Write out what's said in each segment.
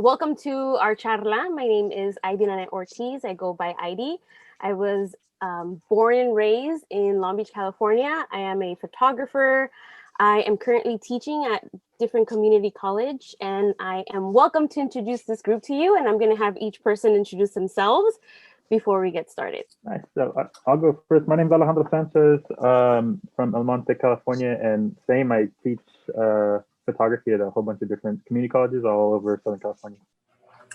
Welcome to our Charla. My name is Aydinaneth Ortiz. I go by Aidi. I was born and raised in Long Beach, California. I am a photographer. I am currently teaching at different community college, and I am welcome to introduce this group to you, and I'm going to have each person introduce themselves before we get started. Nice. So I'll go first. My name is Alejandro Sanchez from El Monte, California, and same, I teach photography at a whole bunch of different community colleges all over Southern California.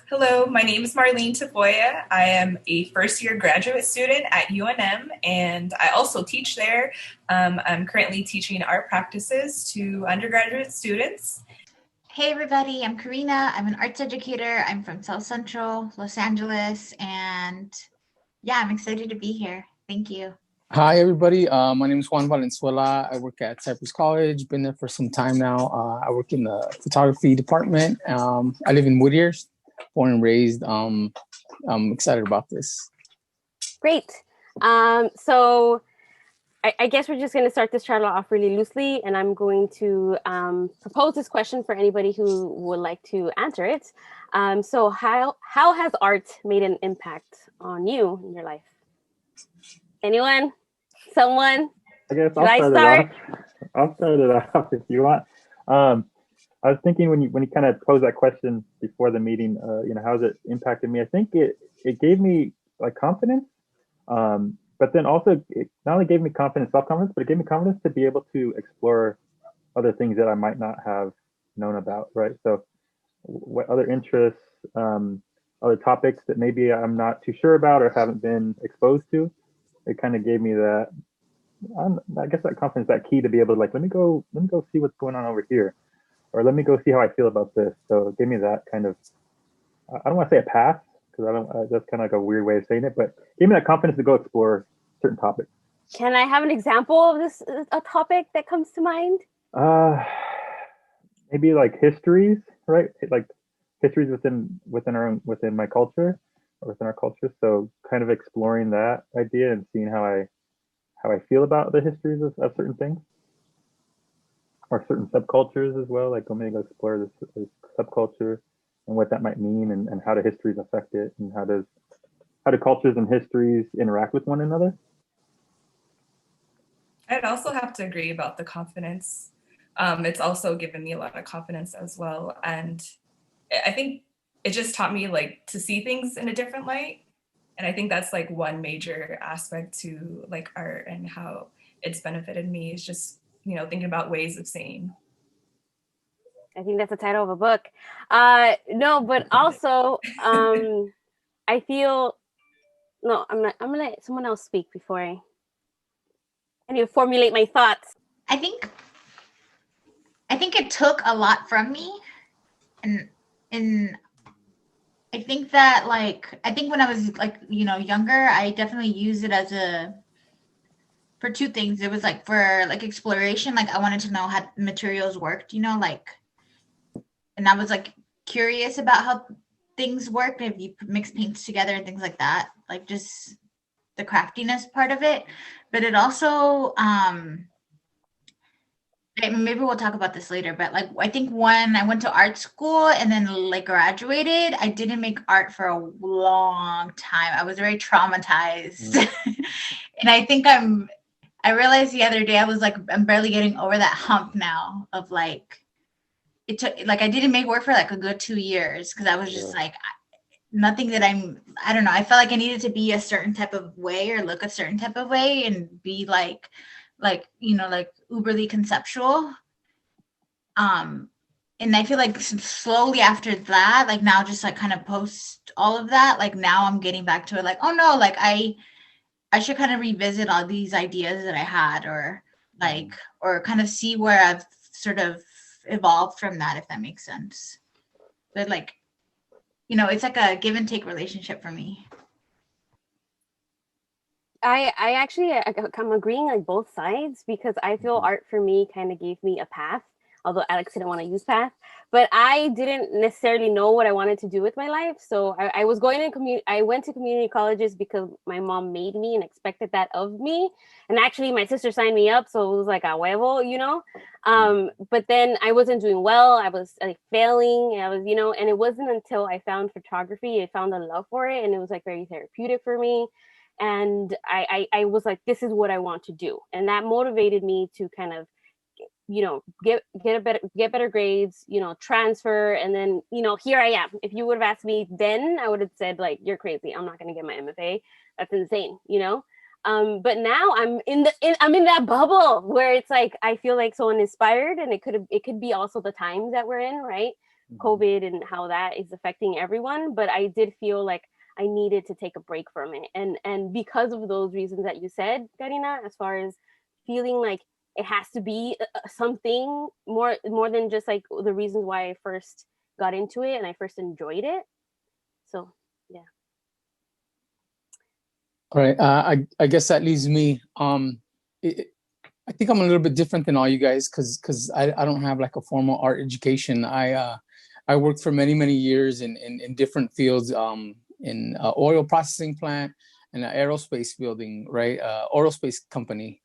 Hello, my name is Marlene Tafoya. I am a first-year graduate student at UNM, and I also teach there. I'm currently teaching art practices to undergraduate students. Hey everybody, I'm Karina. I'm an arts educator. I'm from South Central, Los Angeles, and yeah, I'm excited to be here. Thank you. Hi everybody, my name is Juan Valenzuela. I work at Cypress College, been there for some time now. I work in the photography department. I live in Whittier, born and raised. I'm excited about this. Great. So I guess we're just going to start this Charla off really loosely, and I'm going to propose this question for anybody who would like to answer it. So how has art made an impact on you in your life? Anyone? Someone? I guess I'll start it off if you want. I was thinking when you kind of posed that question before the meeting, how has it impacted me? I think it gave me like confidence, but then also it not only gave me confidence, self-confidence, but it gave me confidence to be able to explore other things that I might not have known about, right? So what other interests, other topics that maybe I'm not too sure about or haven't been exposed to, it kind of gave me that, I guess that confidence, that key to be able to like, let me go see what's going on over here, or let me go see how I feel about this. So it gave me that kind of, I don't want to say a path, because that's kind of like a weird way of saying it, but gave me that confidence to go explore certain topics. Can I have an example of a topic that comes to mind? Maybe like histories, right? Like histories within my culture, or within our culture. So kind of exploring that idea and seeing how I feel about the histories of certain things, or certain subcultures as well. Like maybe go explore this subculture and what that might mean, and how do histories affect it, and how do cultures and histories interact with one another. I'd also have to agree about the confidence. It's also given me a lot of confidence as well. And I think it just taught me like to see things in a different light. And I think that's like one major aspect to like art and how it's benefited me, is just, thinking about ways of seeing. I think that's the title of a book. No, but also I feel, no, I'm not, I'm gonna let someone else speak before I need to formulate my thoughts. I think it took a lot from me, and I think that when I was younger, I definitely used it for two things. It was like for like exploration, like I wanted to know how materials worked, and I was like curious about how things worked, if you mix paints together and things like that, like just the craftiness part of it. But it also maybe we'll talk about this later, but like I think when I went to art school and then like graduated, I didn't make art for a long time. I was very traumatized. And I think I realized the other day, I'm barely getting over that hump now of like, it took, like I didn't make work for like a good 2 years, because I was just like, nothing that I don't know. I felt like I needed to be a certain type of way or look a certain type of way and be like uberly conceptual. And I feel like slowly after that, like now just like kind of post all of that, like now I'm getting back to it, like, oh no, like I should kind of revisit all these ideas that I had, or kind of see where I've sort of evolved from that, if that makes sense. But like, it's like a give and take relationship for me. I actually, I'm agreeing like both sides, because I feel art for me kind of gave me a path. although Alex didn't want to use path. But I didn't necessarily know what I wanted to do with my life. So I was going to I went to community colleges because my mom made me and expected that of me. And actually my sister signed me up. So it was like a huevo, you know? But then I wasn't doing well. I was like failing. I was, you know, and it wasn't until I found photography, I found a love for it. And it was like very therapeutic for me. And I was like, this is what I want to do. And that motivated me to kind of, you know, get better grades, you know, transfer. And then, you know, here I am. If you would have asked me then, I would have said like, you're crazy. I'm not going to get my MFA. That's insane, you know? But now I'm in that bubble where it's like, I feel like so uninspired, and it could be also the times that we're in, right? COVID and how that is affecting everyone. But I did feel like I needed to take a break from it. And because of those reasons that you said, Karina, as far as feeling like it has to be something more than just like the reasons why I first got into it and I first enjoyed it. So yeah. All right. I guess that leaves me. I think I'm a little bit different than all you guys because I don't have like a formal art education. I worked for many years in different fields, in oil processing plant and an aerospace building, right? Aerospace company.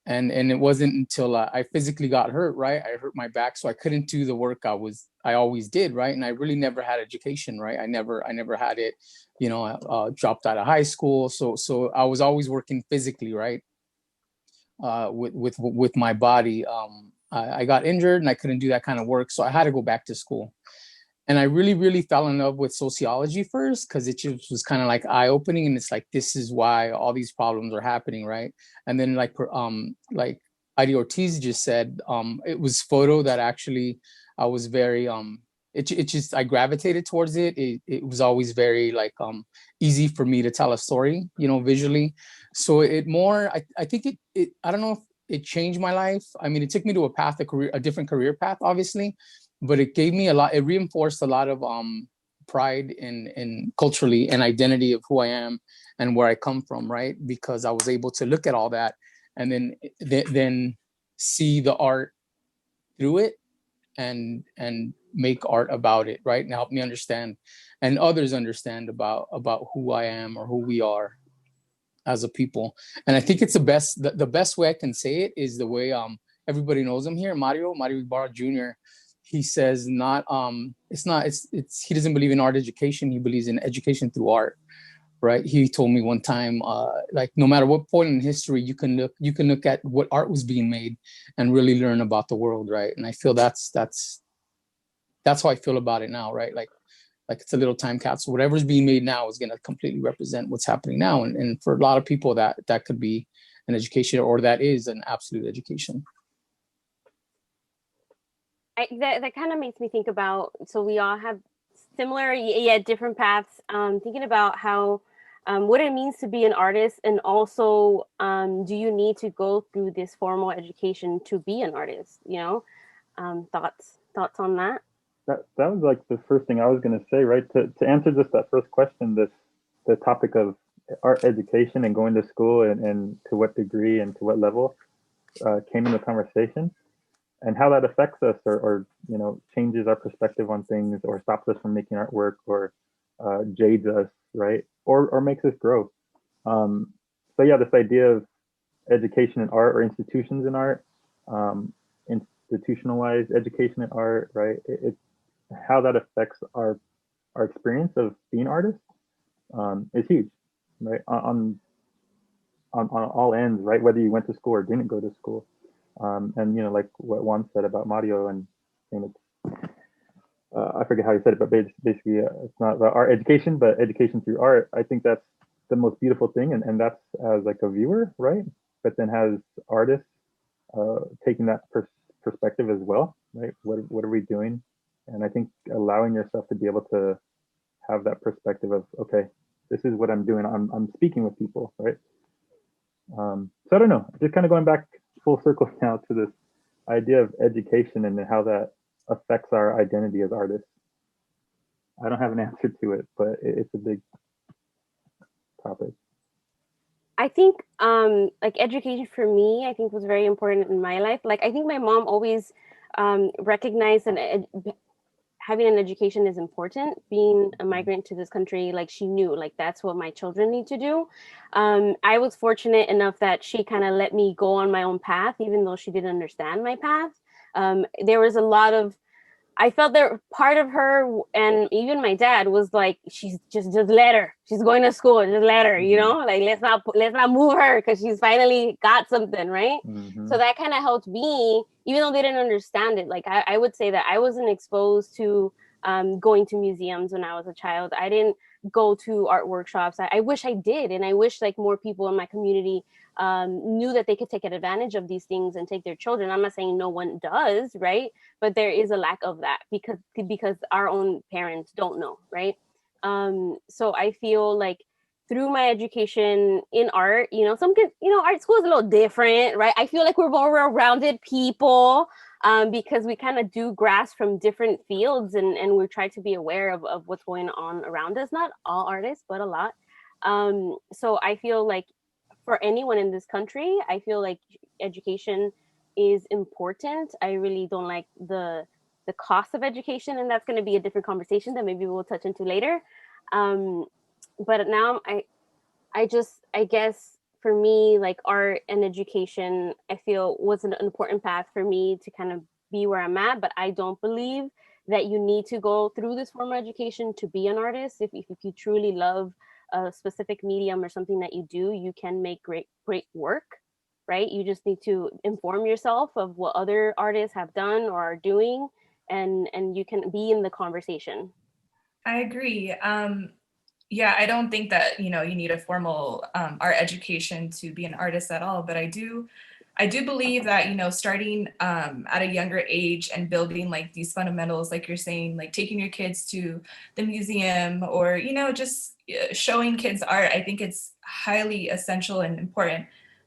And it wasn't until I physically got hurt, right? I hurt my back, so I couldn't do the work I always did, right? And I really never had education, right? I never had it, you know. Dropped out of high school, so I was always working physically, right? With my body. I got injured and I couldn't do that kind of work, so I had to go back to school. And I really fell in love with sociology first because it just was kind of like eye-opening, and it's like, this is why all these problems are happening, right? And then like Aydinaneth Ortiz just said, it was photo that actually I was very it just, I gravitated towards it. It was always very like easy for me to tell a story, you know, visually. So it more, I think it I don't know if it changed my life. I mean, it took me to a different career path, obviously, but it gave me a lot. It reinforced a lot of pride in culturally and identity of who I am and where I come from, right? Because I was able to look at all that and then see the art through it and make art about it, right? And help me understand and others understand about who I am or who we are as a people. And I think it's the best way I can say it is the way everybody knows him here, Mario Ibarra Jr. He says he doesn't believe in art education. He believes in education through art, right? He told me one time, like no matter what point in history, you can look at what art was being made and really learn about the world, right? And I feel that's how I feel about it now, right? Like it's a little time capsule. Whatever's being made now is going to completely represent what's happening now. And for a lot of people that could be an education, or that is an absolute education. That kind of makes me think about, so we all have similar, different paths. Thinking about how, what it means to be an artist, and also, do you need to go through this formal education to be an artist? You know, thoughts on that? That was like the first thing I was going to say, right? To answer just that first question, the topic of art education and going to school and to what degree and to what level came in the conversation, and how that affects us or you know, changes our perspective on things, or stops us from making artwork, or jades us, right? Or makes us grow. So yeah, this idea of education in art, or institutions in art, institutionalized education in art, right? It's how that affects our experience of being artists is huge, right? On all ends, right? Whether you went to school or didn't go to school. And you know, like what Juan said about Mario, and it's I forget how he said it, but basically it's not about art education, but education through art. I think that's the most beautiful thing, and that's as like a viewer, right? But then has artists taking that perspective as well, right? What are we doing? And I think allowing yourself to be able to have that perspective of, okay, this is what I'm doing. I'm speaking with people, right? So I don't know, just kind of going back full circle now to this idea of education and how that affects our identity as artists. I don't have an answer to it, but it's a big topic. I think like education for me, I think was very important in my life. Like I think my mom always recognize and having an education is important. Being a migrant to this country, like she knew, like that's what my children need to do. I was fortunate enough that she kind of let me go on my own path, even though she didn't understand my path. There was a lot of, I felt that part of her and even my dad was like, she's just let her. She's going to school, just let her, you know, like let's not move her because she's finally got something, right? So that kind of helped me, even though they didn't understand it. Like I would say that I wasn't exposed to going to museums when I was a child. I didn't go to art workshops. I wish I did, and I wish like more people in my community knew that they could take advantage of these things and take their children. I'm not saying no one does, right? But there is a lack of that because our own parents don't know, right? So I feel like through my education in art, you know, some kids, you know, art school is a little different, right? I feel like we're more well-rounded people because we kind of do grasp from different fields and we try to be aware of what's going on around us. Not all artists, but a lot. So I feel like for anyone in this country, I feel like education is important. I really don't like the cost of education, and that's going to be a different conversation that maybe we'll touch into later. But now I guess for me, like art and education, I feel was an important path for me to kind of be where I'm at. But I don't believe that you need to go through this formal education to be an artist. If you truly love a specific medium or something that you do, you can make great work, right? You just need to inform yourself of what other artists have done or are doing, and you can be in the conversation. I agree. Yeah, I don't think that, you know, you need a formal art education to be an artist at all, but I do believe that, you know, starting at a younger age and building like these fundamentals, like you're saying, like taking your kids to the museum or, you know, just showing kids art, I think it's highly essential and important.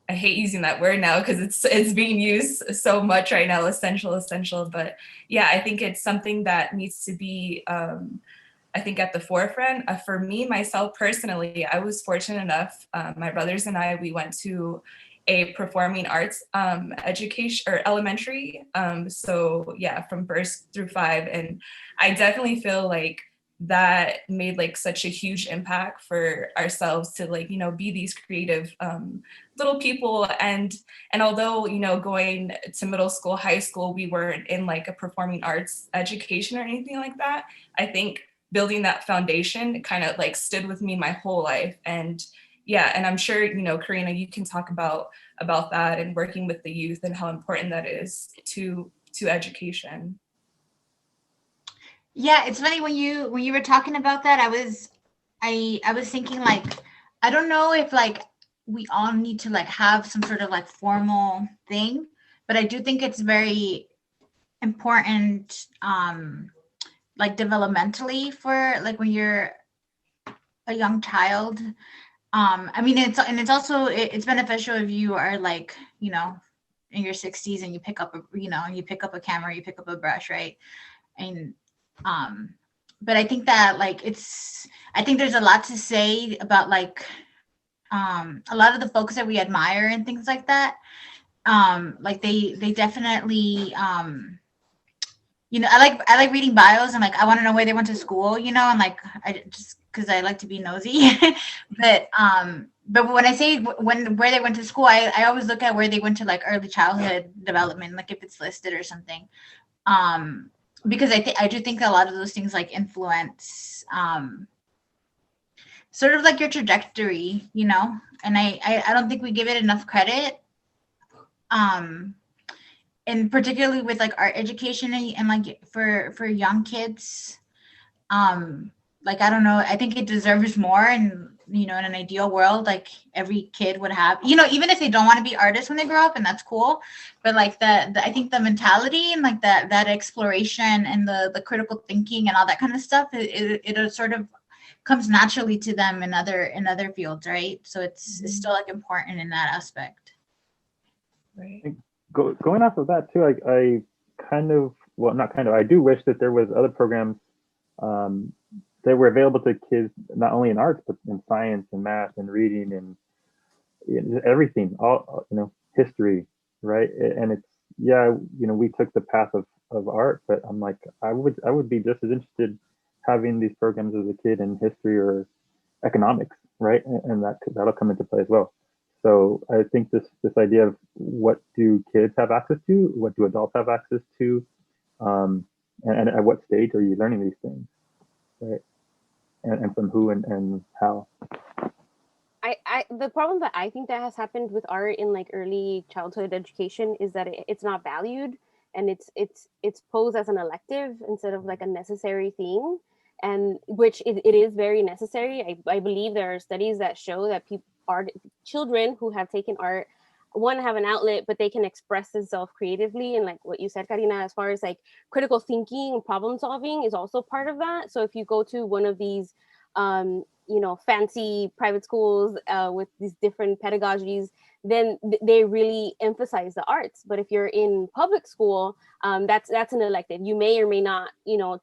I hate using that word now because it's being used so much right now, essential. But yeah, I think it's something that needs to be, I think, at the forefront. For me, myself personally, I was fortunate enough, my brothers and I, we went to a performing arts education or elementary. So yeah, from first through 5. And I definitely feel like that made like such a huge impact for ourselves to like, you know, be these creative little people. And although, you know, going to middle school, high school, we weren't in like a performing arts education or anything like that, I think building that foundation kind of like stood with me my whole life. And yeah, and I'm sure, you know, Karina, you can talk about that and working with the youth and how important that is to education. Yeah, it's funny when you were talking about that, I was thinking like, I don't know if like we all need to like have some sort of like formal thing, but I do think it's very important like developmentally for like when you're a young child. I mean, it's also it's beneficial if you are like, you know, in your 60s and you pick up a camera, you pick up a brush, right? And but I think that like I think there's a lot to say about like a lot of the folks that we admire and things like that. Like they definitely you know, I like reading bios and like I want to know where they went to school, you know, and like I just because I like to be nosy. But when I say where they went to school, I always look at where they went to like early childhood development, like if it's listed or something. Because I do think a lot of those things like influence sort of like your trajectory, you know, and I don't think we give it enough credit. And particularly with like art education and like for young kids, like I don't know, I think it deserves more. And you know, in an ideal world, like every kid would have, you know, even if they don't want to be artists when they grow up, and that's cool, but like the I think the mentality and like that exploration and the critical thinking and all that kind of stuff, it sort of comes naturally to them in other fields, right? So it's still like important in that aspect. Right. Going off of that too, like I kind of, well, not kind of, I do wish that there was other programs that were available to kids, not only in arts, but in science and math and reading and everything, all, you know, history, right? And it's, yeah, you know, we took the path of of art, but I'm like, I would be just as interested having these programs as a kid in history or economics, right? And that'll come into play as well. So I think this idea of what do kids have access to, what do adults have access to, and at what stage are you learning these things, right? And from who and how. The problem that I think that has happened with art in like early childhood education is that it's not valued, and it's posed as an elective instead of like a necessary thing, and which it is very necessary. I believe there are studies that show that children who have taken art, one, have an outlet, but they can express themselves creatively, and like what you said, Karina, as far as like critical thinking and problem solving is also part of that. So if you go to one of these fancy private schools with these different pedagogies, then they really emphasize the arts. But if you're in public school, that's an elective. You may or may not,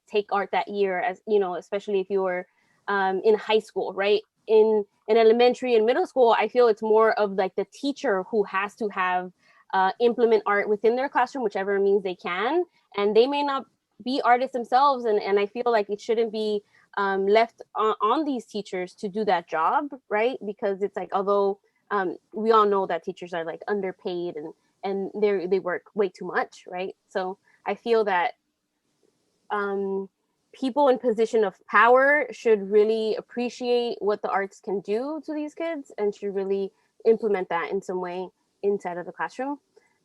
take art that year, as especially if you're in high school, right? In elementary and middle school, I feel it's more of like the teacher who has to have implement art within their classroom, whichever means they can, and they may not be artists themselves, and I feel like it shouldn't be left on these teachers to do that job, right? Because it's like, although we all know that teachers are like underpaid and they work way too much, right? So I feel that people in position of power should really appreciate what the arts can do to these kids and should really implement that in some way inside of the classroom.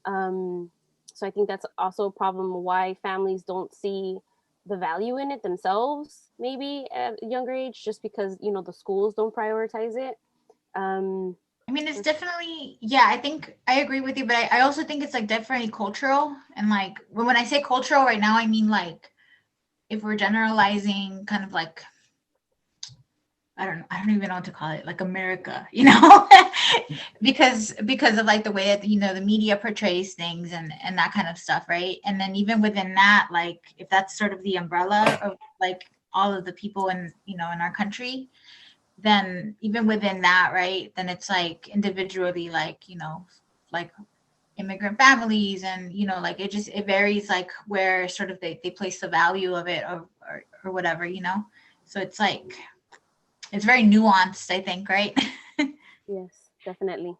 So I think that's also a problem why families don't see the value in it themselves, maybe at a younger age, just because the schools don't prioritize it. I mean, it's definitely, I think I agree with you, but I also think it's like definitely cultural. And like when I say cultural right now, I mean like if we're generalizing kind of like, I don't even know what to call it, like America, because of like the way that, the media portrays things and that kind of stuff, right? And then even within that, like if that's sort of the umbrella of like all of the people in our country, then even within that, right, then it's like individually, like, like immigrant families and, like it varies like where sort of they place the value of it or whatever, so it's like, it's very nuanced, I think, right? Yes, definitely.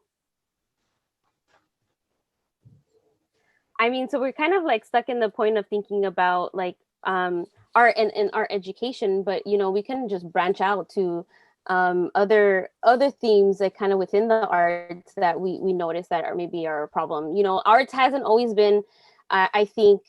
I mean, so we're kind of like stuck in the point of thinking about like art and art education, but we can just branch out to other themes that kind of within the arts that we notice that are maybe are a problem. Arts hasn't always been, I think,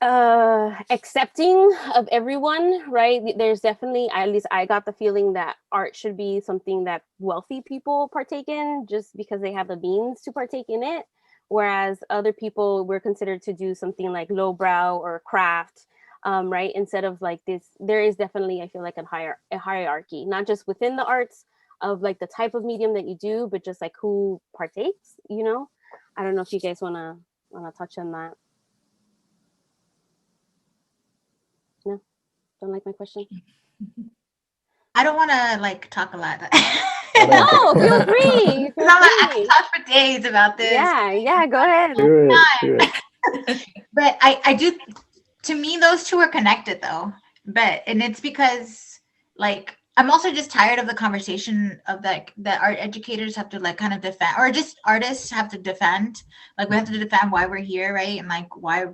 accepting of everyone, right? There's definitely, at least I got the feeling that art should be something that wealthy people partake in just because they have the means to partake in it, whereas other people were considered to do something like lowbrow or craft, right? Instead of like this, there is definitely, I feel like, a hierarchy, not just within the arts of like the type of medium that you do, but just like who partakes. I don't know if you guys wanna touch on that. No, don't like my question. I don't want to like talk a lot. No, feel free. I can talk for days about this. Yeah, go ahead. Do it. But I do. To me, those two are connected, though. And it's because like I'm also just tired of the conversation of that art educators have to like kind of defend, or just artists have to defend. Like we have to defend why we're here, right? And like why.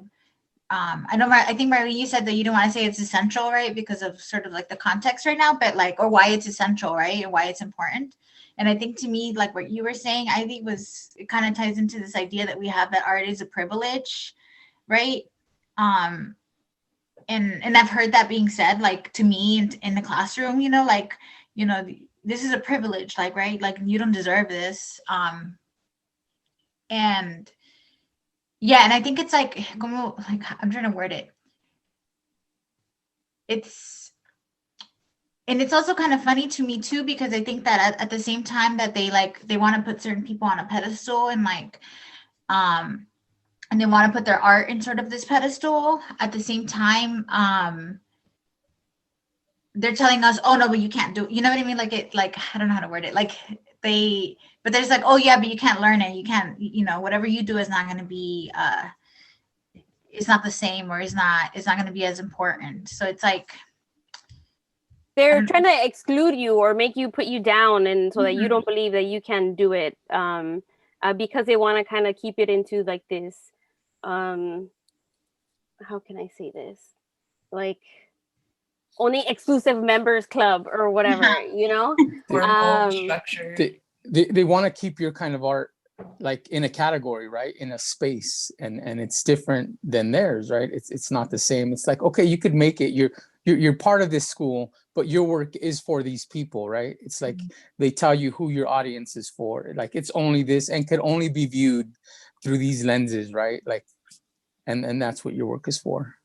I think Marlene, you said that you don't want to say it's essential, right? Because of sort of like the context right now, but like, or why it's essential, right? And why it's important. And I think to me, like what you were saying, I think it kind of ties into this idea that we have that art is a privilege, right? And I've heard that being said, like to me in the classroom, this is a privilege, like, right? Like you don't deserve this. And I think it's like I'm trying to word it. It's also kind of funny to me too, because I think that at the same time that they want to put certain people on a pedestal and like, and they want to put their art in sort of this pedestal, at the same time, they're telling us, oh no, but you can't do it. You know what I mean? Like I don't know how to word it. Like but there's like, oh yeah, but you can't learn it. You can't, whatever you do is not going to be, it's not the same, or it's not going to be as important. So it's like, they're trying to exclude you or make you put you down, and so that you Mhm. don't believe that you can do it, because they want to kind of keep it into like this, how can I say this, like only exclusive members club or whatever, Or Um, structure. They want to keep your kind of art like in a category, right, in a space, and it's different than theirs, right? It's not the same. It's like, okay, you could make it, you're part of this school, but your work is for these people, right? It's like they tell you who your audience is for, like it's only this and could only be viewed through these lenses, right? Like, and that's what your work is for.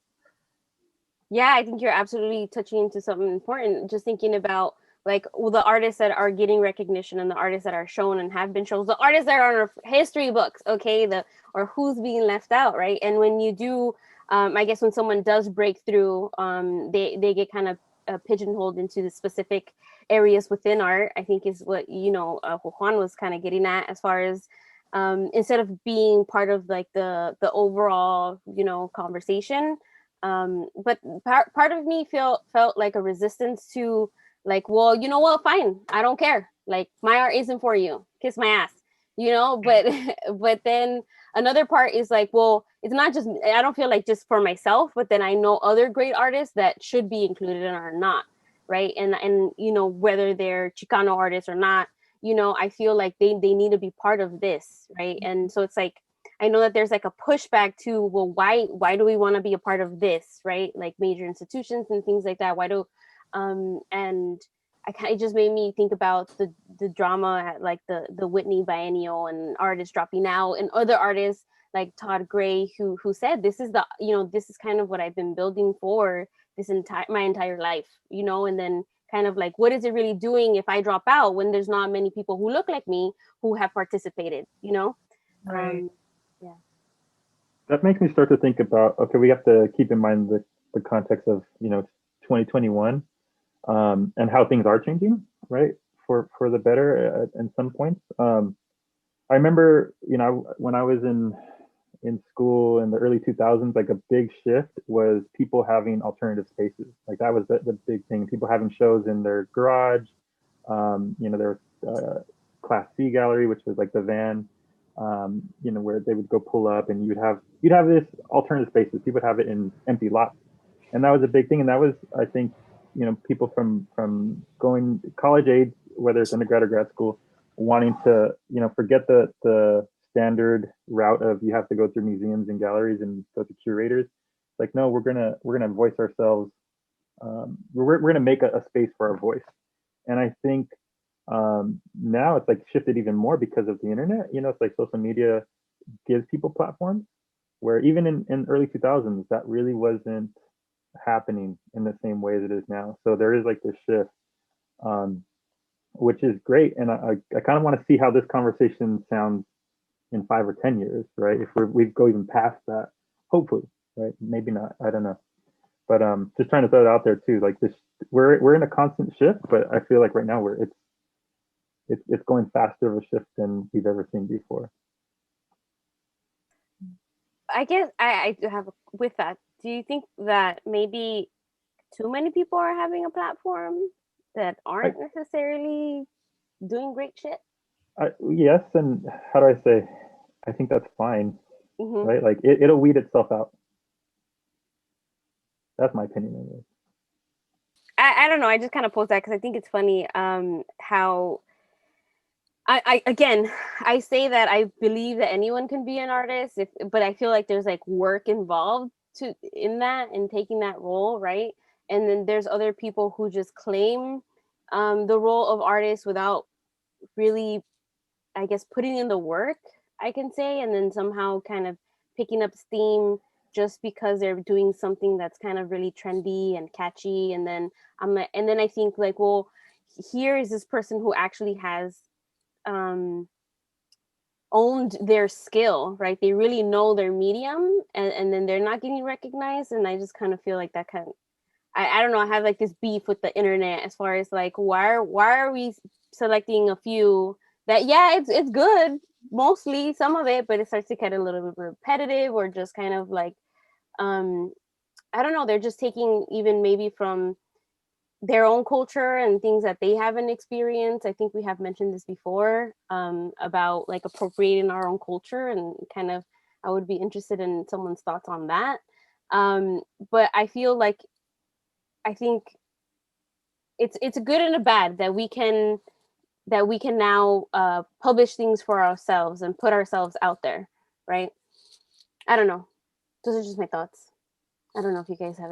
Yeah, I think you're absolutely touching into something important. Just thinking about like the artists that are getting recognition and the artists that are shown and have been shown, the artists that are on our history books, okay, or who's being left out, right? And when you do, I guess when someone does break through, they get kind of pigeonholed into the specific areas within art. I think is what Juan was kind of getting at, as far as instead of being part of like the overall conversation. But part of me felt like a resistance to like, well, you know what, fine, I don't care, like my art isn't for you, kiss my ass, but but then another part is like, well, it's not just, I don't feel like just for myself, but then I know other great artists that should be included and are not, right? And whether they're Chicano artists or not, I feel like they need to be part of this, right? And so it's like, I know that there's like a pushback to, well, why do we want to be a part of this, right? Like major institutions and things like that. Why do, and it just made me think about the drama at like the Whitney Biennial and artists dropping out, and other artists like Todd Gray who said this is this is kind of what I've been building for my entire life, and then kind of like, what is it really doing if I drop out when there's not many people who look like me who have participated, Right. Yeah. That makes me start to think about, okay, we have to keep in mind the context of 2021, and how things are changing, right, for the better in some points. I remember when I was in school in the early 2000s, like a big shift was people having alternative spaces. Like that was the big thing. People having shows in their garage. There was Class C gallery, which was like the van, where they would go pull up, and you'd have this alternative spaces. People would have it in empty lots, and that was a big thing. And that was, I think, people from going college age, whether it's undergrad or grad school, wanting to forget the standard route of you have to go through museums and galleries and go to curators. Like, no, we're gonna voice ourselves. We're gonna make a space for our voice. And I think now it's like shifted even more because of the internet. It's like social media gives people platforms, where even in early 2000s that really wasn't happening in the same way that it is now. So there is like this shift, which is great. And I kind of want to see how this conversation sounds in 5 or 10 years, right? If we go even past that, hopefully, right? Maybe not, I don't know. But just trying to throw it out there too. Like this, we're in a constant shift, but I feel like right now it's going faster of a shift than we've ever seen before. I guess I do have with that. Do you think that maybe too many people are having a platform that aren't necessarily doing great shit? Yes, and how do I say? I think that's fine, right? Like it'll weed itself out. That's my opinion on this. I don't know. I just kind of post that because I think it's funny how I say that I believe that anyone can be an artist, but I feel like there's like work involved in that and taking that role, right? And then there's other people who just claim the role of artist without really, I guess, putting in the work, I can say, and then somehow kind of picking up steam just because they're doing something that's kind of really trendy and catchy. And then I think like, well, here is this person who actually has owned their skill, right? They really know their medium, and then they're not getting recognized. And I just kind of feel like that kind of, I don't know, I have like this beef with the internet as far as like, why are we selecting a few that yeah, it's good mostly, some of it, but it starts to get a little bit repetitive, or just kind of like I don't know, they're just taking even maybe from their own culture and things that they haven't experienced. I think we have mentioned this before, about like appropriating our own culture, and kind of, I would be interested in someone's thoughts on that. But I feel like, I think it's a good and a bad that we can now publish things for ourselves and put ourselves out there, right? I don't know. Those are just my thoughts. I don't know if you guys have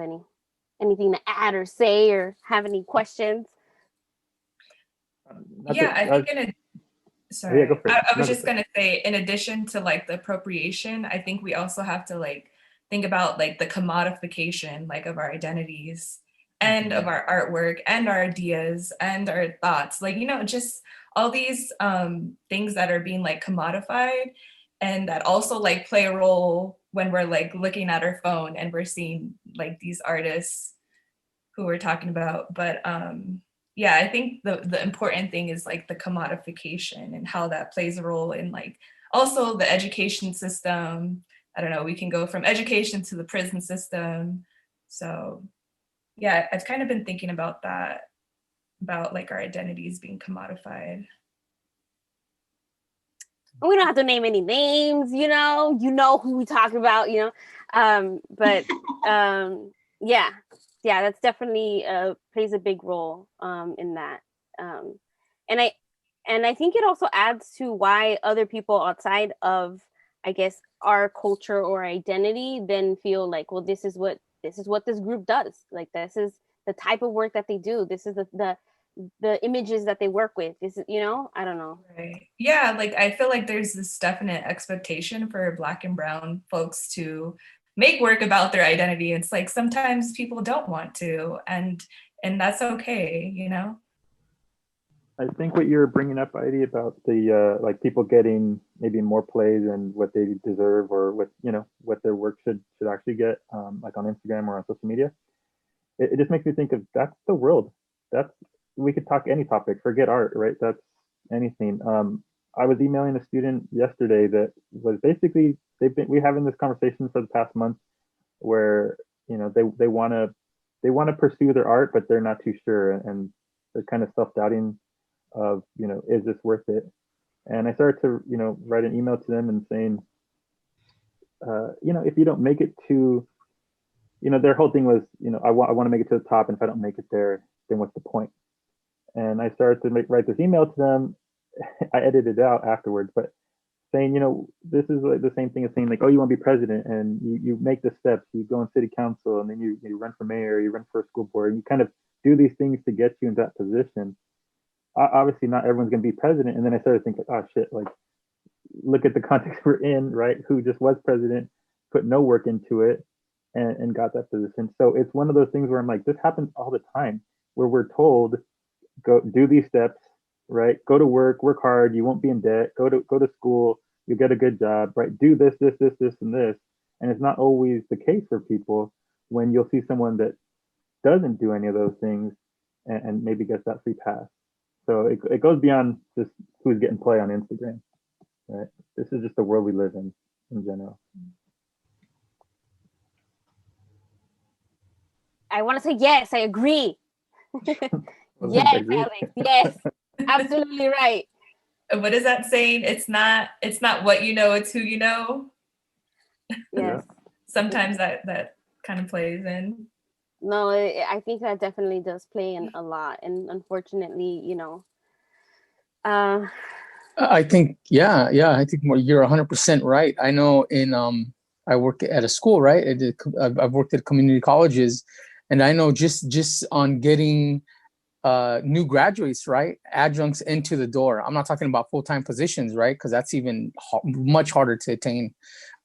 anything to add or say, or have any questions. Yeah, I think sorry, yeah, go for it. I was just gonna say, in addition to like the appropriation, I think we also have to like think about like the commodification like of our identities and of our artwork and our ideas and our thoughts, like, you know, just all these things that are being like commodified, and that also like play a role when we're like looking at our phone and we're seeing like these artists who we're talking about. But yeah, I think the important thing is like the commodification and how that plays a role in like also the education system. I don't know, we can go from education to the prison system. So yeah, I've kind of been thinking about that, about like our identities being commodified. We don't have to name any names, you know who we talk about, but yeah, that's definitely plays a big role in that. And I think it also adds to why other people outside of, I guess, our culture or identity then feel like, well, this is what this group does. Like, this is the type of work that they do. This is the images that they work with. This is, I don't know. Right. Yeah, like I feel like there's this definite expectation for Black and brown folks to make work about their identity. It's like sometimes people don't want to, and that's okay, you know? I think what you're bringing up, Heidi, about the like people getting maybe more plays than what they deserve, or what their work should actually get, like on Instagram or on social media. It just makes me think of, that's the world. We could talk any topic, forget art, right? That's anything. I was emailing a student yesterday that was basically, we having this conversation for the past month, where they want to pursue their art, but they're not too sure, and they're kind of self-doubting of, is this worth it? And I started to write an email to them and saying, if you don't make it to, their whole thing was, I want to make it to the top, and if I don't make it there, then what's the point? And I started to write this email to them. I edited it out afterwards, but saying, this is like the same thing as saying like, oh, you want to be president, and you make the steps, you go on city council, and then you run for mayor, you run for a school board, and you kind of do these things to get you into that position. Obviously, not everyone's going to be president. And then I started thinking, oh shit, like, look at the context we're in, right? Who just was president, put no work into it, and got that position. So it's one of those things where I'm like, this happens all the time, where we're told, go do these steps, right? Go to work hard, you won't be in debt, go to school, you get a good job, right? Do this, and this. And it's not always the case for people, when you'll see someone that doesn't do any of those things and maybe gets that free pass. So it goes beyond just who's getting play on Instagram, right? This is just the world we live in general. I want to say yes, I agree. Yes, Alex, yes, absolutely right. What is that saying? It's not what you know, it's who you know. Yes. Sometimes that kind of plays in. No, I think that definitely does play in a lot, and unfortunately, I think, yeah, I think you're 100% right. I know I work at a school, right? I've worked at community colleges, and I know just on getting new graduates, right, adjuncts into the door. I'm not talking about full-time positions, right? Because that's even much harder to attain,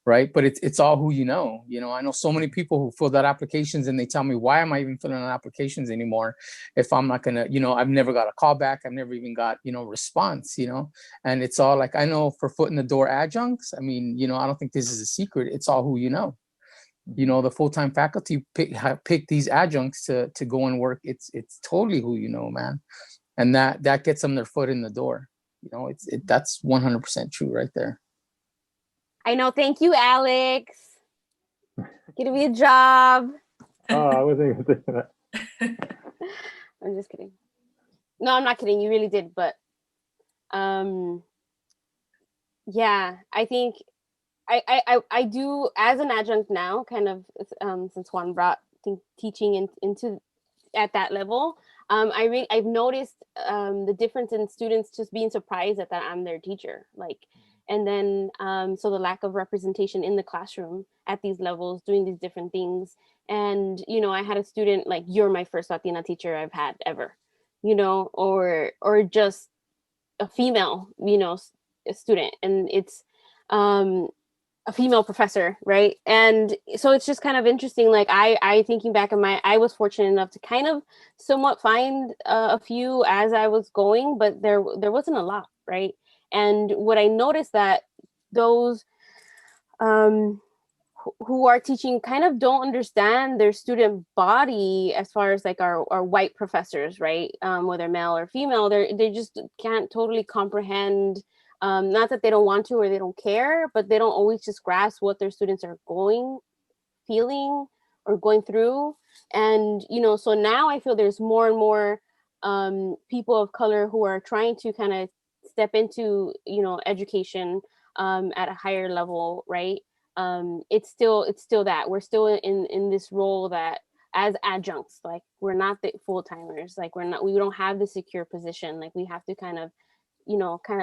right? But it's all who you know. I know so many people who filled out applications, and they tell me, why am I even filling out applications anymore if I'm not gonna, I've never got a call back, I've never even got, response, and it's all like, I know for foot in the door adjuncts, I mean, I don't think this is a secret. It's all who you know. The full-time faculty pick these adjuncts to go and work. It's totally who you know, man. And that gets them their foot in the door. that's 100% true right there. I know. Thank you, Alex. Give me a job. Oh, I wasn't even thinking that. I'm just kidding. No, I'm not kidding. You really did, but yeah, I think I do as an adjunct now, kind of since Juan brought teaching into at that level. I've noticed the difference in students just being surprised that I'm their teacher, like, and then so the lack of representation in the classroom at these levels, doing these different things. And I had a student like, "You're my first Latina teacher I've had ever," or just a female, a student, and it's a female professor, right? And so it's just kind of interesting. Like I thinking back in I was fortunate enough to kind of somewhat find a few as I was going, but there wasn't a lot, right? And what I noticed that those who are teaching kind of don't understand their student body as far as like our white professors, right? Whether male or female, they just can't totally comprehend. Not that they don't want to or they don't care, but they don't always just grasp what their students are feeling or going through. And, so now I feel there's more and more people of color who are trying to kind of step into, education at a higher level, right? It's still that we're still in this role that as adjuncts, like we're not the full-timers, like we don't have the secure position, like we have to kind of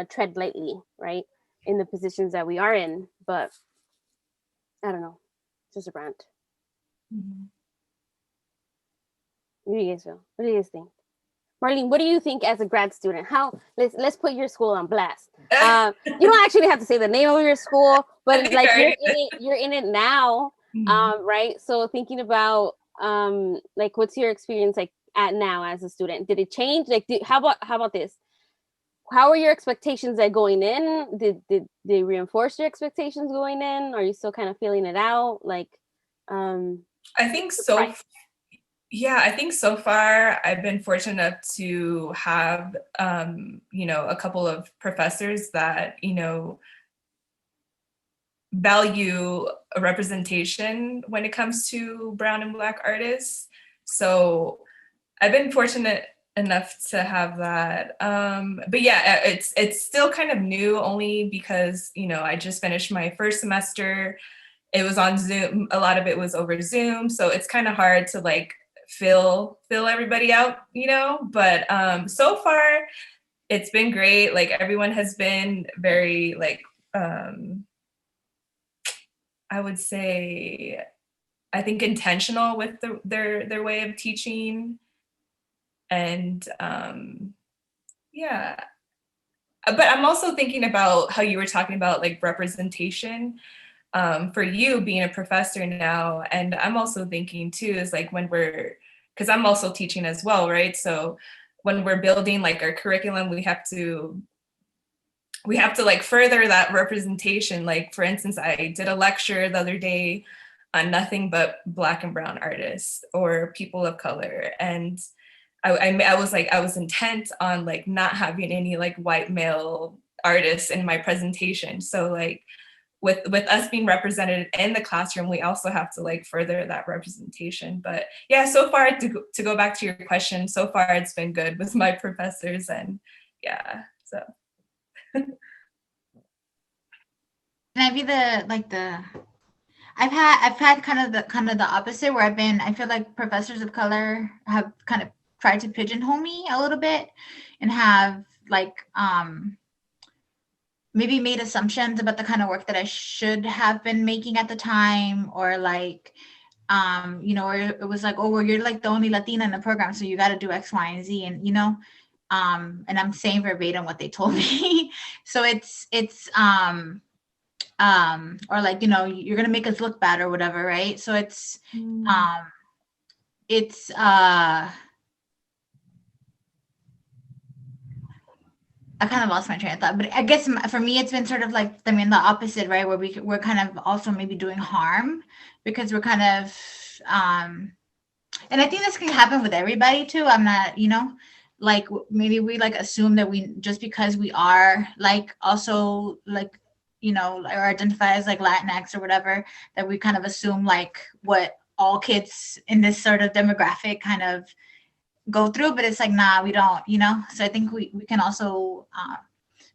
tread lightly, right, in the positions that we are in. But I don't know, just a rant. Mm-hmm. What do you guys feel? What do you guys think? Marlene, what do you think as a grad student? Let's put your school on blast. You don't actually have to say the name of your school, but like you're in it now, Mm-hmm. right? So thinking about like what's your experience like at now as a student? Did it change? Like how about this? How are your expectations like going in? Did they reinforce your expectations going in? Are you still kind of feeling it out? Like, I think so. Yeah, I think so far I've been fortunate enough to have, a couple of professors that, value a representation when it comes to Brown and Black artists. So I've been fortunate enough to have that. But yeah, it's still kind of new only because, I just finished my first semester. It was on Zoom. A lot of it was over Zoom. So it's kind of hard to like fill everybody out, but so far it's been great. Like everyone has been very like, I would say, I think intentional with their way of teaching. And yeah, but I'm also thinking about how you were talking about like representation for you being a professor now. And I'm also thinking too, is like because I'm also teaching as well, right? So when we're building like our curriculum, we have to like further that representation. Like for instance, I did a lecture the other day on nothing but Black and Brown artists or people of color. And I was intent on like not having any like white male artists in my presentation. So like with us being represented in the classroom, we also have to like further that representation. But yeah, so far to go back to your question, so far it's been good with my professors, and yeah, so. Can I be I've had kind of the opposite where I feel like professors of color have kind of tried to pigeonhole me a little bit and have like maybe made assumptions about the kind of work that I should have been making at the time, or like or it was like, oh, well, you're like the only Latina in the program, so you got to do X, Y, and Z, and and I'm saying verbatim what they told me. So it's or like, you're gonna make us look bad or whatever, right? So it's I kind of lost my train of thought, but I guess for me, it's been sort of like, the opposite, right? Where we're kind of also maybe doing harm because we're kind of, and I think this can happen with everybody too. I'm not, like maybe we like assume that we just because we are like also like, you know, or identify as like Latinx or whatever, that we kind of assume like what all kids in this sort of demographic kind of go through, but it's like, nah, we don't, you know? So I think we can also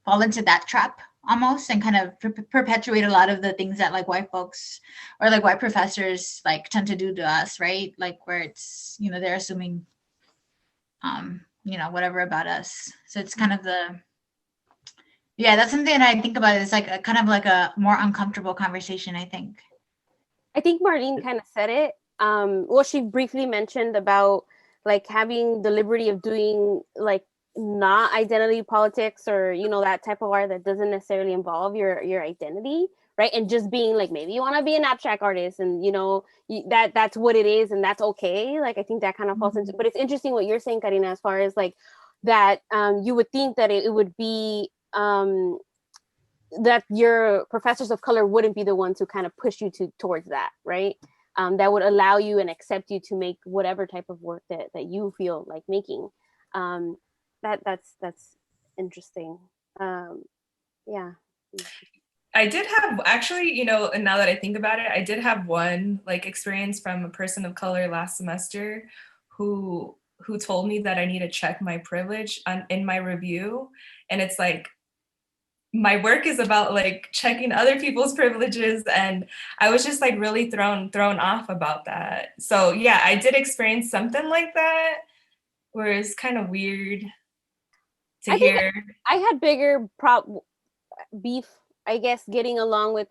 fall into that trap almost, and kind of perpetuate a lot of the things that like white folks or like white professors like tend to do to us, right? Like where it's, you know, they're assuming, you know, whatever about us. So it's kind of that's something that I think about. It's like a kind of like a more uncomfortable conversation, I think. I think Marlene kind of said it. Well, she briefly mentioned about like having the liberty of doing like not identity politics, or, you know, that type of art that doesn't necessarily involve your identity, right? And just being like, maybe you want to be an abstract artist, and, you know, that's what it is, and that's okay. Like, I think that kind of falls into, but it's interesting what you're saying, Karina, as far as like that you would think that it would be that your professors of color wouldn't be the ones who kind of push you towards that, right? That would allow you and accept you to make whatever type of work that you feel like making. That's interesting. Yeah. I did have actually, you know, and now that I think about it, I did have one like experience from a person of color last semester who told me that I need to check my privilege in my review. And it's like, my work is about like checking other people's privileges, and I was just like really thrown off about that. So yeah, I did experience something like that, where it's kind of weird to hear. I had bigger beef, I guess, getting along with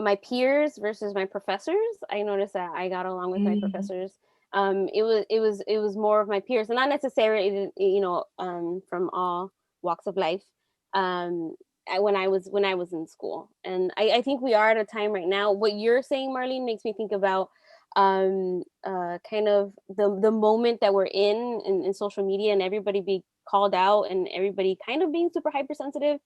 my peers versus my professors. I noticed that I got along with my professors. It was more of my peers, and not necessarily, you know, from all walks of life. When I was in school, and I think we are at a time right now. What you're saying, Marlene, makes me think about kind of the moment that we're in social media, and everybody being called out, and everybody kind of being super hypersensitive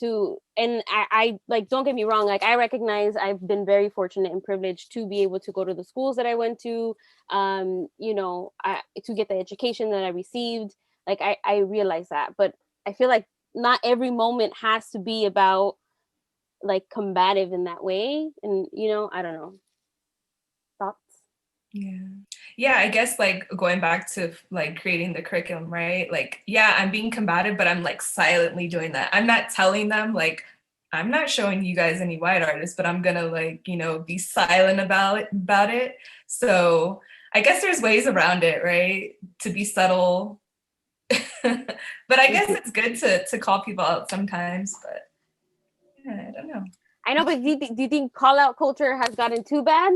to. And I like, don't get me wrong, like I recognize I've been very fortunate and privileged to be able to go to the schools that I went to, you know, to get the education that I received. Like I realize that, but I feel like not every moment has to be about like combative in that way. And, you know, I don't know. Thoughts? Yeah, I guess like going back to like creating the curriculum, right? Like, yeah, I'm being combative, but I'm like silently doing that. I'm not telling them like, I'm not showing you guys any white artists, but I'm gonna like, you know, be silent about it. So I guess there's ways around it, right? To be subtle. But I guess it's good to call people out sometimes, but yeah, I don't know. I know, but do you think call out culture has gotten too bad?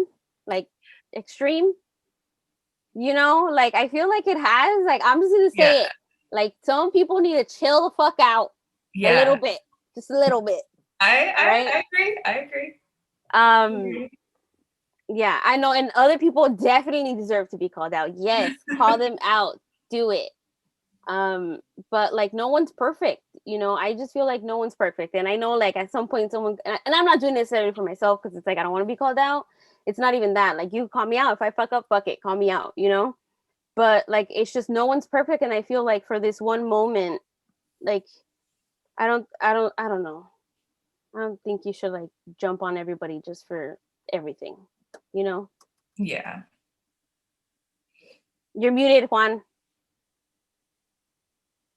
Like extreme? You know, like I feel like it has. Like, I'm just gonna say it. Like, some people need to chill the fuck out a little bit. Just a little bit. I agree. Yeah, I know, and other people definitely deserve to be called out. Yes, call them out. Do it. But like, no one's perfect, you know. I just feel like no one's perfect, and I know like at some point someone, and I'm not doing this necessarily for myself, because it's like I don't want to be called out. It's not even that. Like, you call me out if I fuck up, fuck it, call me out, you know. But like, it's just no one's perfect, and I feel like for this one moment, like I don't know. I don't think you should like jump on everybody just for everything, you know. Yeah. You're muted, Juan.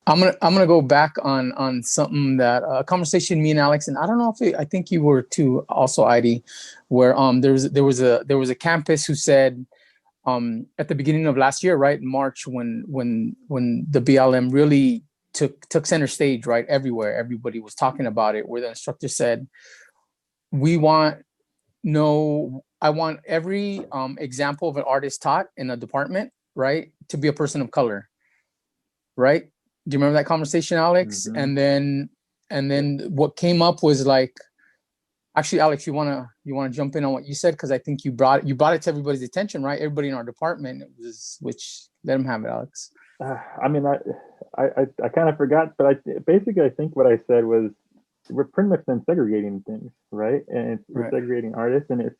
I'm gonna go back on something that a conversation me and Alex, and I don't know if I think you were too also, Heidi, where there was a campus who said at the beginning of last year, right in March, when the BLM really took center stage, right, everywhere, everybody was talking about it, where the instructor said, I want every example of an artist taught in a department, right, to be a person of color, right? Do you remember that conversation, Alex? Mm-hmm. And then what came up was like, actually, Alex, you wanna jump in on what you said, because I think you brought it to everybody's attention, right? Everybody in our department, which let him have it, Alex. I mean, I kind of forgot, but I think what I said was, we're pretty much then segregating things, right? And we're segregating artists, and it's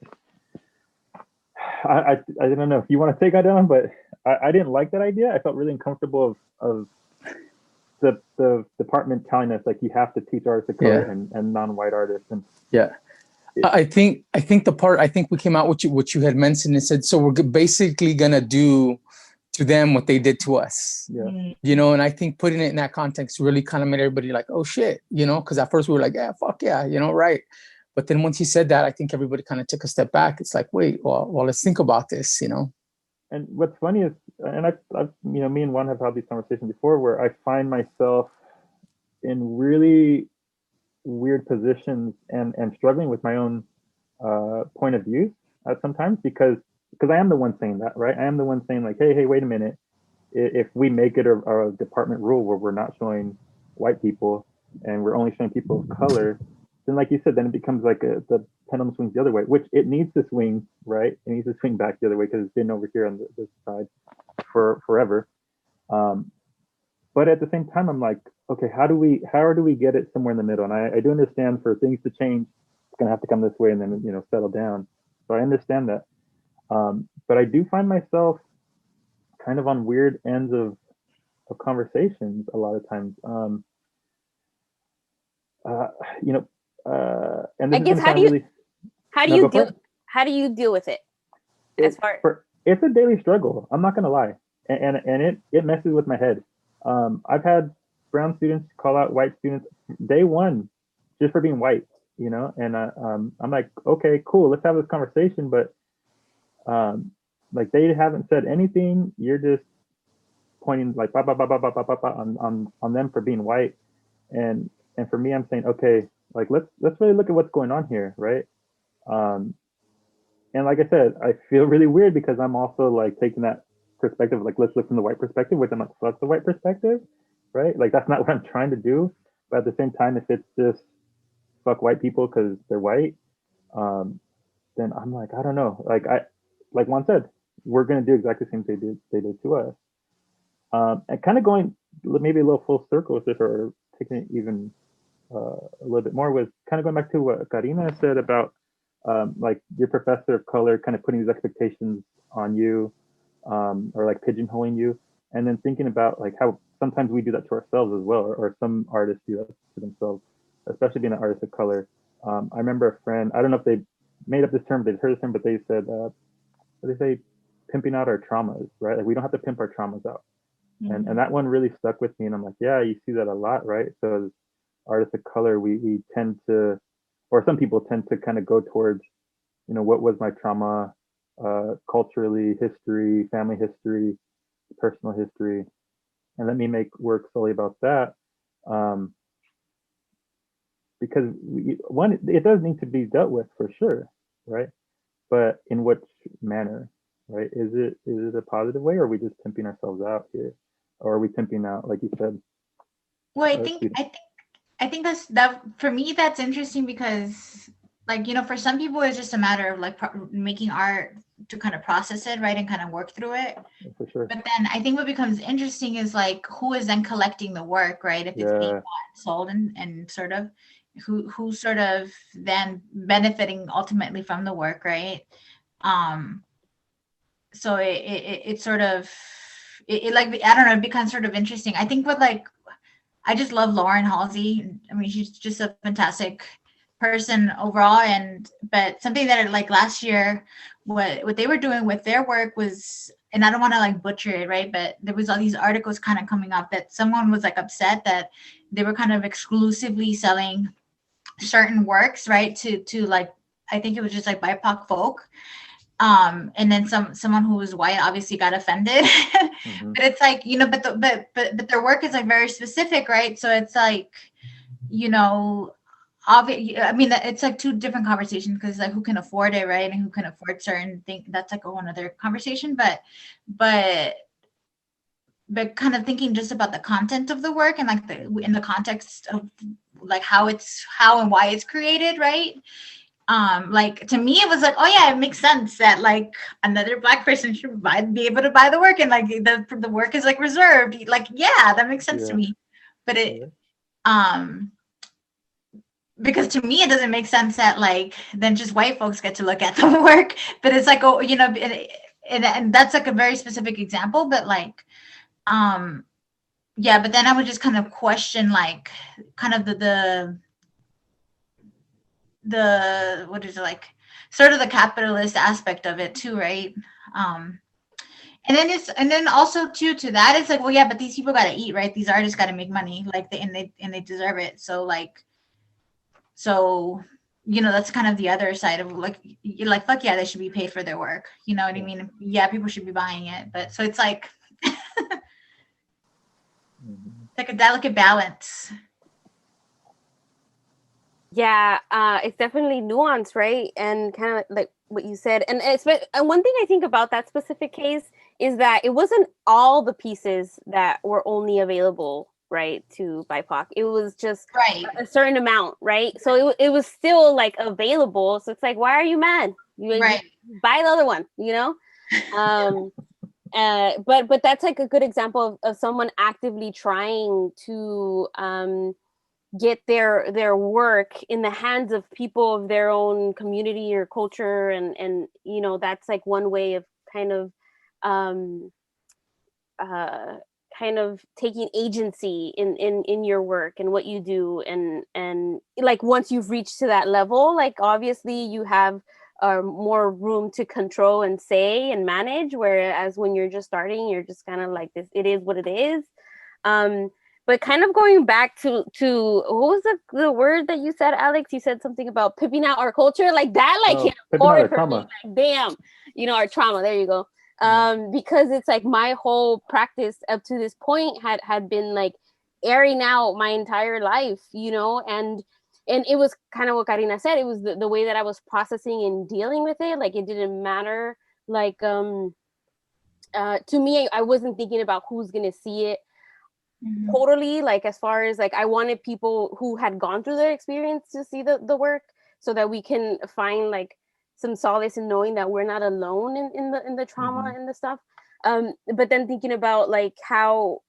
I don't know if you want to take that down, but I didn't like that idea. I felt really uncomfortable of the department telling us like you have to teach artists of color and non-white artists. And I think the part, I think we came out with what you had mentioned and said, so we're basically gonna do to them what they did to us. You know, and I think putting it in that context really kind of made everybody like, oh shit, you know, because at first we were like, yeah, fuck yeah, you know, right. But then once he said that, I think everybody kind of took a step back. It's like, wait, well, let's think about this, you know. And what's funny is, and I've you know, me and Juan have had these conversations before where I find myself in really weird positions and struggling with my own point of view sometimes because I am the one saying that, right? I am the one saying like, hey, wait a minute. If we make it a department rule where we're not showing white people and we're only showing people of color, then like you said, then it becomes like the pendulum swings the other way, which it needs to swing, right? It needs to swing back the other way because it's been over here on this side for forever. But at the same time, I'm like, okay, how do we get it somewhere in the middle? And I do understand for things to change, it's gonna have to come this way and then, you know, settle down. So I understand that. But I do find myself kind of on weird ends of conversations a lot of times. You know, and I guess how do you deal with it? It's a daily struggle. I'm not gonna lie, and it messes with my head. I've had brown students call out white students day one just for being white, you know, and I'm like, okay, cool, let's have this conversation, but like they haven't said anything. You're just pointing like on them for being white, and for me, I'm saying, okay, like let's really look at what's going on here, right? And like I said, I feel really weird because I'm also like taking that perspective, like let's look from the white perspective, which I'm like, fuck the white perspective, right? Like that's not what I'm trying to do. But at the same time, if it's just fuck white people because they're white, then I'm like, I don't know. Like Juan said, we're gonna do exactly the same thing they did to us. And kind of going maybe a little full circle with it, or taking it even a little bit more, was kind of going back to what Karina said about like your professor of color kind of putting these expectations on you, or like pigeonholing you, and then thinking about like how sometimes we do that to ourselves as well, or some artists do that to themselves, especially being an artist of color. I remember a friend, I don't know if they made up this term, they'd heard this term, but they said, they say pimping out our traumas, right? Like we don't have to pimp our traumas out. Mm-hmm. And that one really stuck with me. And I'm like, yeah, you see that a lot, right? So as artists of color, we tend to, or some people tend to kind of go towards, you know, what was my trauma, culturally, history, family history, personal history, and let me make work solely about that. Because it does need to be dealt with for sure, right? But in which manner, right? Is it a positive way, or are we just pimping ourselves out here, or are we pimping out, like you said? Well, I think that for me that's interesting because, like, you know, for some people it's just a matter of like making art to kind of process it, right, and kind of work through it. Yeah, for sure. But then I think what becomes interesting is like who is then collecting the work, right? If it's being bought, sold, and sort of who sort of then benefiting ultimately from the work, right? So it sort of it like, I don't know, it becomes sort of interesting. I think with like, I just love Lauren Halsey. I mean, she's just a fantastic person overall. But something that like last year, what they were doing with their work was, and I don't want to like butcher it, right? But there was all these articles kind of coming up that someone was like upset that they were kind of exclusively selling certain works, right, to like, I think it was just like BIPOC folk, and then someone who was white obviously got offended. Mm-hmm. But it's like, you know, but their work is like very specific, right? So it's like, you know, I mean, it's like two different conversations, because like who can afford it, right, and who can afford certain things. That's like a whole other conversation. But kind of thinking just about the content of the work and like in the context of like how and why it's created, right? Like to me it was like, oh yeah, it makes sense that like another Black person should be able to buy the work, and like the work is like reserved, like, yeah, that makes sense to me. But it because to me it doesn't make sense that like then just white folks get to look at the work. But it's like, oh, you know, and that's like a very specific example, but like yeah, but then I would just kind of question like kind of the what is it, like sort of the capitalist aspect of it too, right? Um, and then also too to that it's like, well, yeah, but these people got to eat, right? These artists got to make money, like they deserve it. So like, so you know, that's kind of the other side of like, you're like, fuck yeah, they should be paid for their work. You know what I mean? Yeah, people should be buying it, but so it's like like a delicate balance. Yeah, it's definitely nuanced, right? And kind of like what you said. And one thing I think about that specific case is that it wasn't all the pieces that were only available, right, to BIPOC. It was just Right. a certain amount, right? So it was still like available. So it's like, why are you mad? Right. Buy the other one, you know? But that's like a good example of someone actively trying to get their work in the hands of people of their own community or culture, and you know, that's like one way of kind of um kind of taking agency in your work and what you do, and like once you've reached to that level, like obviously you have more room to control and say and manage, whereas when you're just starting, you're just kind of like, this, it is what it is. But kind of going back to what was the word that you said, Alex? You said something about pimping out our culture, like that, like hit hard for me, like, damn, you know, our trauma. There you go. Because it's like my whole practice up to this point had been like airing out my entire life, you know, and it was kind of what Karina said. It was the way that I was processing and dealing with it. Like it didn't matter. Like to me, I wasn't thinking about who's gonna see it. Mm-hmm. Totally, like as far as like I wanted people who had gone through their experience to see the work, so that we can find like some solace in knowing that we're not alone in the trauma mm-hmm. and the stuff. But then thinking about like how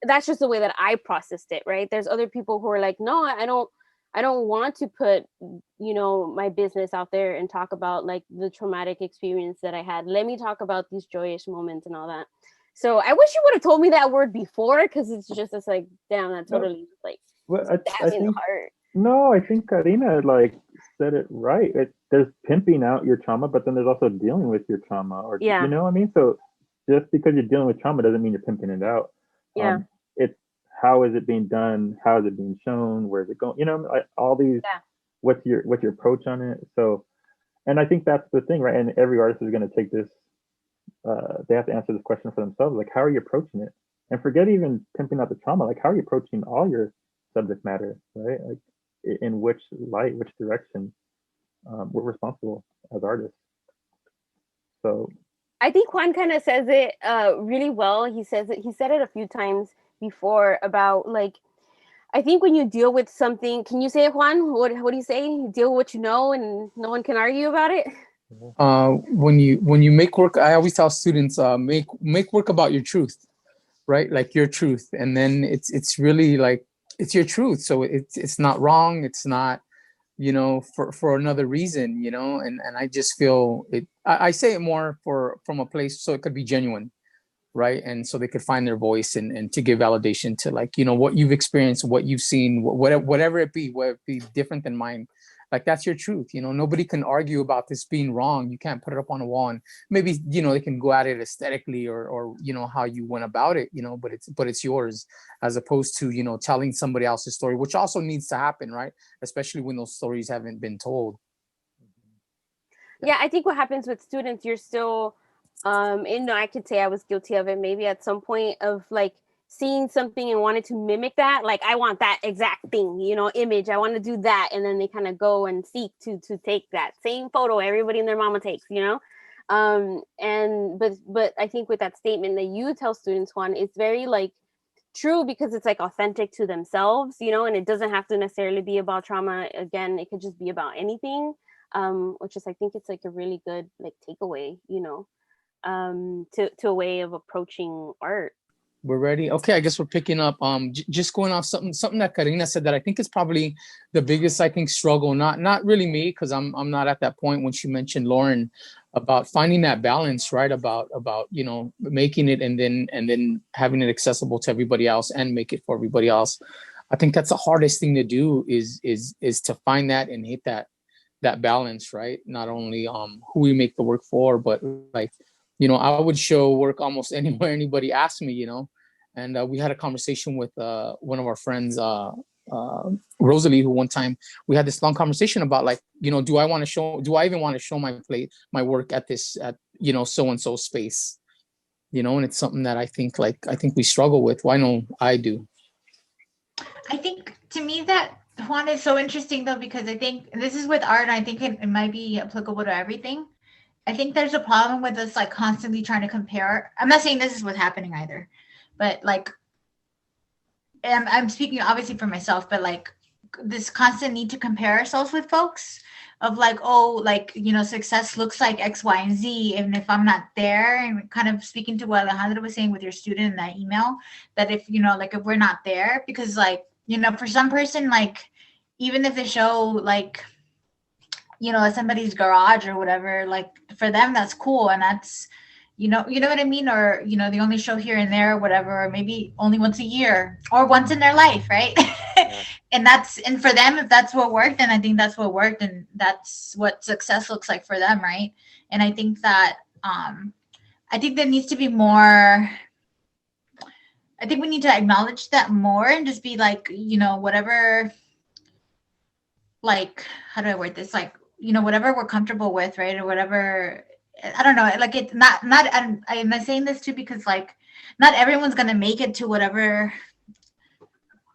that's just the way that I processed it, right? There's other people who are like, no, I don't want to put, you know, my business out there and talk about like the traumatic experience that I had. Let me talk about these joyous moments and all that. So I wish you would have told me that word before, because it's like, damn, that totally like stabs me in the heart. No, I think Karina like said it right. There's pimping out your trauma, but then there's also dealing with your trauma, or you know what I mean? So just because you're dealing with trauma doesn't mean you're pimping it out. Yeah. It's how is it being done? How is it being shown? Where is it going? You know, like all these. Yeah. What's your approach on it? So, and I think that's the thing, right? And every artist is going to take this. They have to answer this question for themselves. Like, how are you approaching it? And forget even pimping out the trauma. Like, how are you approaching all your subject matter, right? Like, in which light, which direction? We're responsible as artists. So, I think Juan kind of says it really well. He said it a few times before about like, I think when you deal with something, can you say it, Juan? What do you say? You deal with what you know, and no one can argue about it. When you make work, I always tell students, make work about your truth, right? Like your truth, and then it's really like it's your truth. So it's not wrong. It's not, you know, for another reason, you know. And I just feel it. I say it more from a place so it could be genuine, right? And so they could find their voice and to give validation to, like, you know, what you've experienced, what you've seen, whatever it be, whether it be different than mine. Like, that's your truth, you know. Nobody can argue about this being wrong. You can't put it up on a wall, and maybe, you know, they can go at it aesthetically or you know, how you went about it, you know, but it's yours, as opposed to, you know, telling somebody else's story, which also needs to happen, right? Especially when those stories haven't been told. Yeah, I think what happens with students, you're still and no, I could say I was guilty of it maybe at some point, of like seeing something and wanted to mimic that. Like, I want that exact thing, you know, image. I want to do that. And then they kind of go and seek to take that same photo everybody and their mama takes, you know? And but I think with that statement that you tell students, Juan, it's very like true, because it's like authentic to themselves, you know, and it doesn't have to necessarily be about trauma. Again, it could just be about anything, which is, I think it's like a really good like takeaway, you know, to a way of approaching art. We're ready. Okay, I guess we're picking up. Just going off something that Karina said that I think is probably the biggest, I think, struggle. Not really me, because I'm not at that point when she mentioned Lauren about finding that balance, right? About making it and then having it accessible to everybody else and make it for everybody else. I think that's the hardest thing to do is to find that and hit that balance, right? Not only who we make the work for, but like, I would show work almost anywhere anybody asked me, and we had a conversation with one of our friends, Rosalie, who one time we had this long conversation about like, do I even want to show my work at this, so-and-so space, and it's something that I think we struggle with. Well, I know I do. I think to me that Juan is so interesting though, because I think this is with art. I think it might be applicable to everything. I think there's a problem with us like constantly trying to compare. I'm not saying this is what's happening either, but like, I'm speaking obviously for myself, but like this constant need to compare ourselves with folks of like, oh, like, success looks like X, Y, and Z. And if I'm not there, and kind of speaking to what Alejandro was saying with your student in that email, that if, like if we're not there, because like, for some person, like, even if they show like, somebody's garage or whatever, like for them, that's cool. And that's, you know what I mean? Or, they only show here and there or whatever, or maybe only once a year or once in their life. Right. Yeah. And for them, if that's what worked, then I think that's what worked. And that's what success looks like for them. Right. And I think that, I think there needs to be more, I think we need to acknowledge that more and just be like, whatever, like, how do I word this? Like, whatever we're comfortable with, right? Or whatever, I don't know, like it's not, I'm not saying this too, because like, not everyone's going to make it to whatever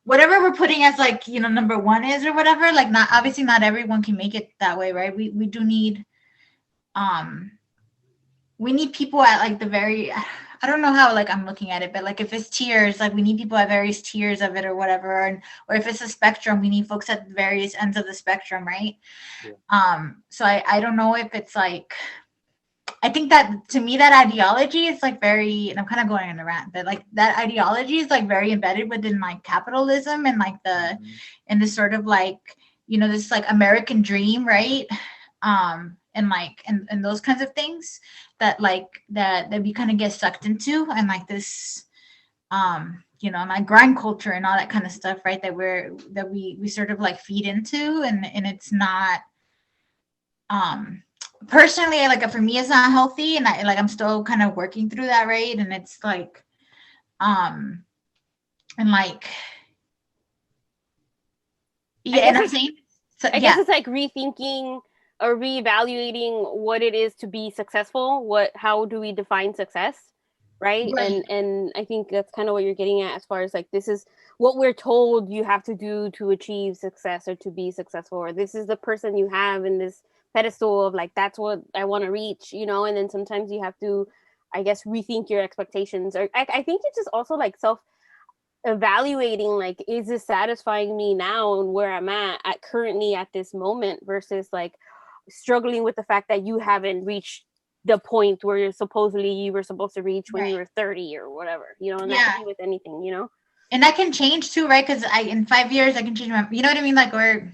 we're putting as like, number one is or whatever, like obviously not everyone can make it that way. Right. We do need, we need people at like the very, I don't know how like I'm looking at it, but like if it's tiers, like we need people at various tiers of it or whatever, or if it's a spectrum, we need folks at various ends of the spectrum, right? Yeah. So I don't know if it's like, I think that to me that ideology is like very, and I'm kind of going on a rant, but like that ideology is like very embedded within like capitalism and like and this sort of like, this like American dream, right? And like and those kinds of things that like that we kind of get sucked into, and like this like grind culture and all that kind of stuff, right? That we sort of like feed into, and it's not personally, like for me it's not healthy, and I'm still kind of working through that, right? And it's like and like and I'm saying so, I guess it's like rethinking or reevaluating what it is to be successful. How do we define success, right? And I think that's kind of what you're getting at, as far as like, this is what we're told you have to do to achieve success or to be successful, or this is the person you have in this pedestal of like, that's what I want to reach, and then sometimes you have to, I guess, rethink your expectations. Or I think it's just also like evaluating, like, is this satisfying me now and where I'm at currently at this moment, versus like struggling with the fact that you haven't reached the point where you were supposed to reach when you were 30 or whatever, and that can be with anything, and that can change too, right? Because in 5 years I can change my, you know what I mean? Like, or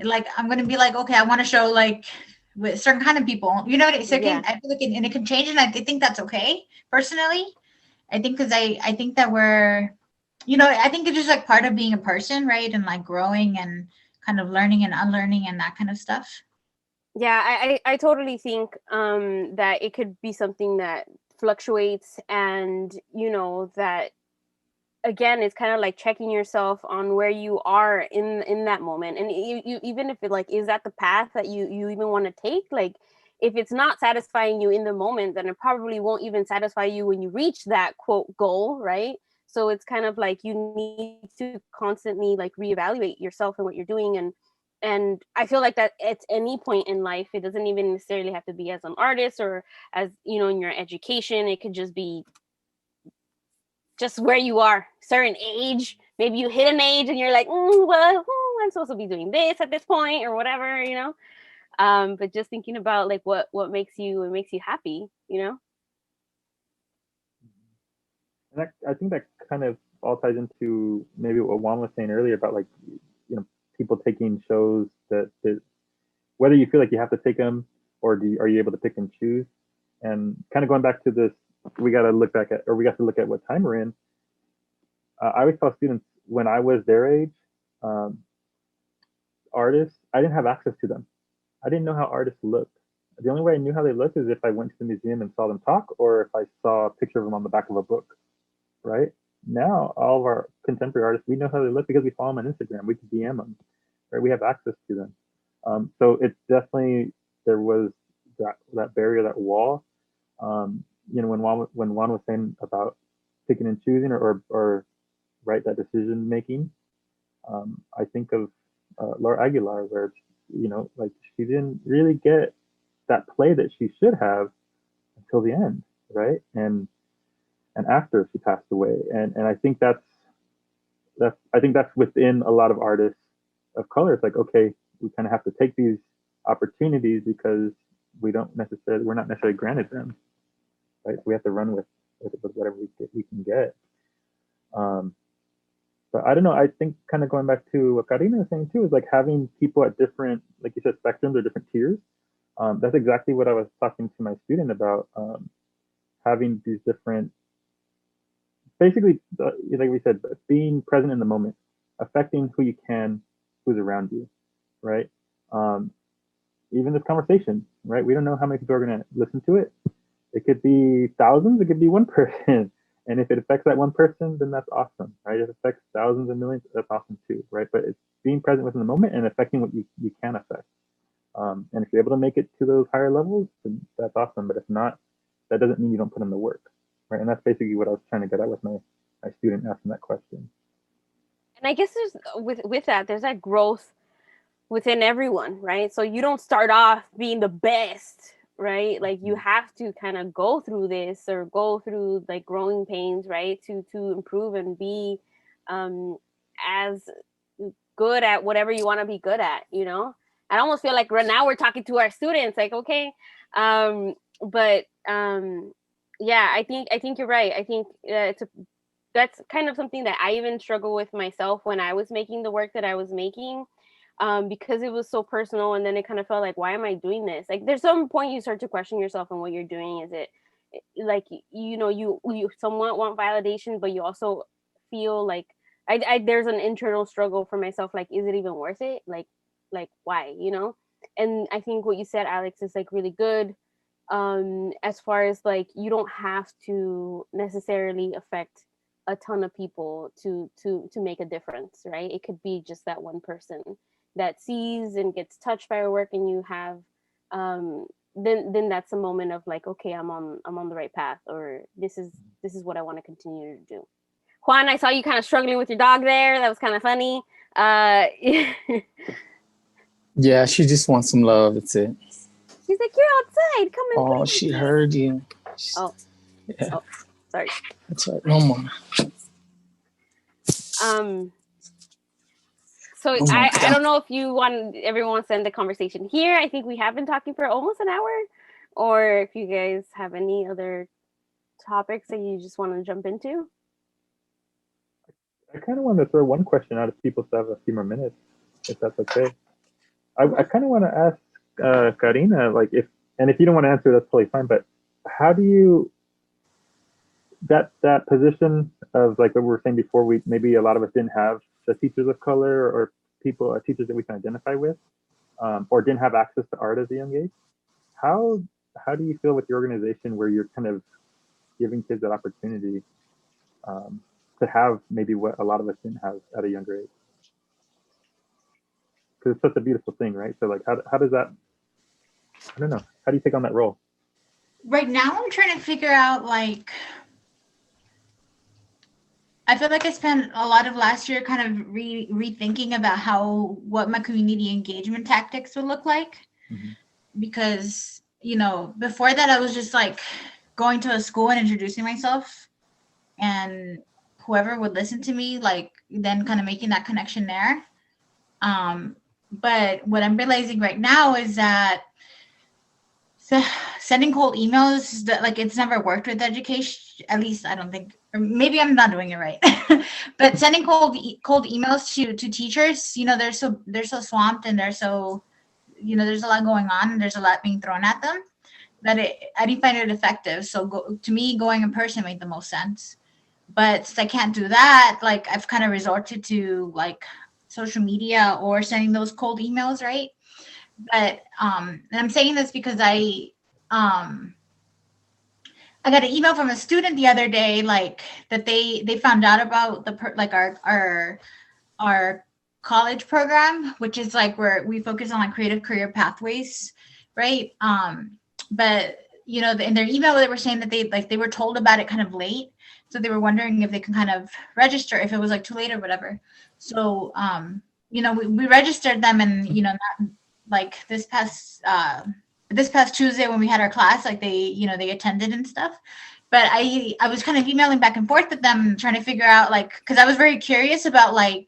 like I'm gonna be like, okay, I want to show like with certain kind of people, I feel like I feel like and it can change, and I think that's okay personally. I think because I think that we're, I think it's just like part of being a person, right? And like growing and kind of learning and unlearning and that kind of stuff. Yeah, I totally think that it could be something that fluctuates, and that again, it's kind of like checking yourself on where you are in that moment, and you even if it like, is that the path that you even want to take? Like, if it's not satisfying you in the moment, then it probably won't even satisfy you when you reach that quote goal, right? So it's kind of like you need to constantly like reevaluate yourself and what you're doing, and I feel like that at any point in life, it doesn't even necessarily have to be as an artist or as in your education. It could just be just where you are, certain age. Maybe you hit an age and you're like, well, I'm supposed to be doing this at this point or whatever, but just thinking about like what makes you happy, And I think that kind of all ties into maybe what Juan was saying earlier about like, you know, people taking shows that whether you feel like you have to take them or are you able to pick and choose? And kind of going back to this, we got to look at what time we're in. I always tell students when I was their age, artists, I didn't have access to them. I didn't know how artists looked. The only way I knew how they looked is if I went to the museum and saw them talk, or if I saw a picture of them on the back of a book, right? Now, all of our contemporary artists, we know how they look because we follow them on Instagram. We can DM them, right? We have access to them. So it's definitely, there was that barrier, that wall. You know, when Juan was saying about picking and choosing or right, that decision making, I think of Laura Aguilar, where, you know, like she didn't really get that play that she should have until the end, right? And after she passed away, and I think that's within a lot of artists of color. It's like, okay, we kind of have to take these opportunities because we're not necessarily granted them, right? We have to run with whatever we can get. But I don't know. I think kind of going back to what Karina was saying too is like having people at different, like you said, spectrums or different tiers. That's exactly what I was talking to my student about. Having these different, basically, like we said, being present in the moment, affecting who you can, who's around you, right? Even this conversation, right? We don't know how many people are going to listen to it. It could be thousands. It could be one person. And if it affects that one person, then that's awesome, right? If it affects thousands and millions, that's awesome too, right? But it's being present within the moment and affecting what you can affect. And if you're able to make it to those higher levels, then that's awesome. But if not, that doesn't mean you don't put in the work, right? And that's basically what I was trying to get at with my student asking that question. And I guess there's with that, there's that growth within everyone, right? So you don't start off being the best, right? Like you have to kind of go through this or go through like growing pains, right? To improve and be as good at whatever you want to be good at, you know? I almost feel like right now we're talking to our students, like, okay. Yeah, I think you're right. I think that's kind of something that I even struggle with myself when I was making the work that I was making. Because it was so personal, and then it kind of felt like, why am I doing this? Like there's some point you start to question yourself and what you're doing. Is it like, you know, you somewhat want validation, but you also feel like there's an internal struggle for myself, like, is it even worth it? Like why, you know? And I think what you said, Alex, is like really good, as far as like you don't have to necessarily affect a ton of people to make a difference, right? It could be just that one person that sees and gets touched by our work, and you have then that's a moment of like, okay, I'm on the right path, or this is what I want to continue to do. Juan, I saw you kind of struggling with your dog there. That was kind of funny. Yeah, she just wants some love. That's it. She's like, you're outside. Come and play with she me. heard you. Oh. Yeah. Oh, sorry. That's right. No more. So I don't know if you want everyone to end the conversation here. I think we have been talking for almost an hour, or if you guys have any other topics that you just want to jump into. I kind of want to throw one question out if people still have a few more minutes, if that's okay. I kind of want to ask Karina, like, if you don't want to answer, that's totally fine. But how do you that position of like what we were saying before? Maybe a lot of us didn't have the teachers of color or teachers that we can identify with, or didn't have access to art at a young age. How do you feel with your organization where you're kind of giving kids that opportunity to have maybe what a lot of us didn't have at a younger age? Because it's such a beautiful thing, right? So like, how does that, I don't know, how do you take on that role? Right now, I'm trying to figure out, like, I feel like I spent a lot of last year kind of rethinking about what my community engagement tactics would look like. Mm-hmm. Because, you know, before that, I was just like going to a school and introducing myself, and whoever would listen to me, like, then kind of making that connection there. But what I'm realizing right now is that sending cold emails, that like it's never worked with education. At least I don't think, or maybe I'm not doing it right. But sending cold emails to teachers, you know, they're so swamped and they're so, you know, there's a lot going on and there's a lot being thrown at them that I didn't find it effective. So to me, going in person made the most sense. But since I can't do that, like I've kind of resorted to like social media or sending those cold emails, right? But and I'm saying this because I got an email from a student the other day, like that they found out about our college program, which is like where we focus on like creative career pathways, right? But you know, in their email they were saying that they were told about it kind of late, so they were wondering if they can kind of register if it was like too late or whatever. So you know, we registered them, and you know, not like this past Tuesday when we had our class, like they attended and stuff. But I was kind of emailing back and forth with them, trying to figure out, like, because I was very curious about I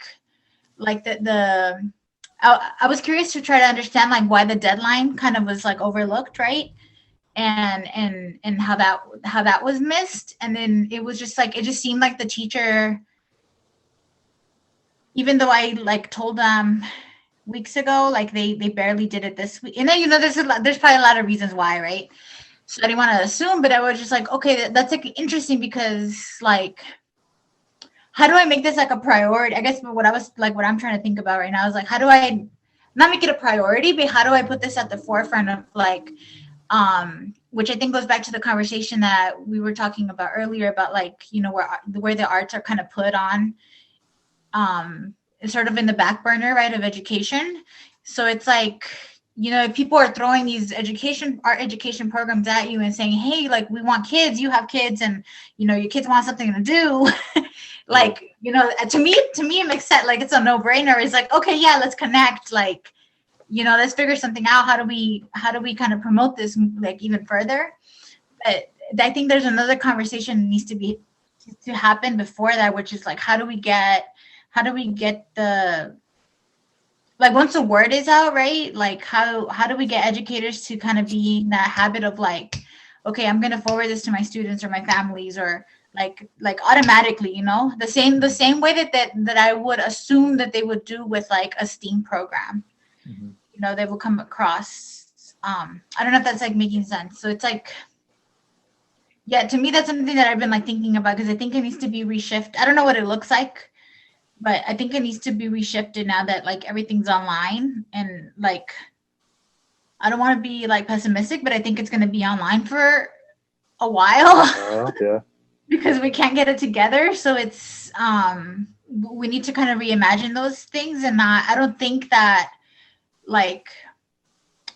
was curious to try to understand like why the deadline kind of was like overlooked, right? And how that was missed. And then it was just like, it just seemed like the teacher, even though I like told them weeks ago, like they barely did it this week. And then, you know, there's probably a lot of reasons why, right? So I didn't want to assume, but I was just like, okay, that's like interesting, because like, how do I make this like a priority? I guess what I'm trying to think about right now is like, how do I not make it a priority, but how do I put this at the forefront of like, which I think goes back to the conversation that we were talking about earlier about like, you know, where the arts are kind of put on, sort of in the back burner, right, of education. So it's like, you know, if people are throwing these art education programs at you and saying, hey, like, we want kids, you have kids, and, you know, your kids want something to do, like, you know, to me, it makes sense. Like, it's a no-brainer. It's like, okay, yeah, let's connect. Like, you know, let's figure something out. How do we kind of promote this like even further? But I think there's another conversation that needs to happen before that, which is like, how do we get the, like, once the word is out, right? Like, how do we get educators to kind of be in that habit of like, okay, I'm going to forward this to my students or my families, or like automatically, you know, the same way that I would assume that they would do with like a STEAM program. Mm-hmm. You know, they will come across. I don't know if that's like making sense. So it's like, yeah, to me, that's something that I've been like thinking about, because I think it needs to be reshifted. I don't know what it looks like, but I think it needs to be reshifted now that like everything's online. And like, I don't want to be like pessimistic, but I think it's going to be online for a while. Yeah. Because we can't get it together. So it's, we need to kind of reimagine those things. And I don't think that like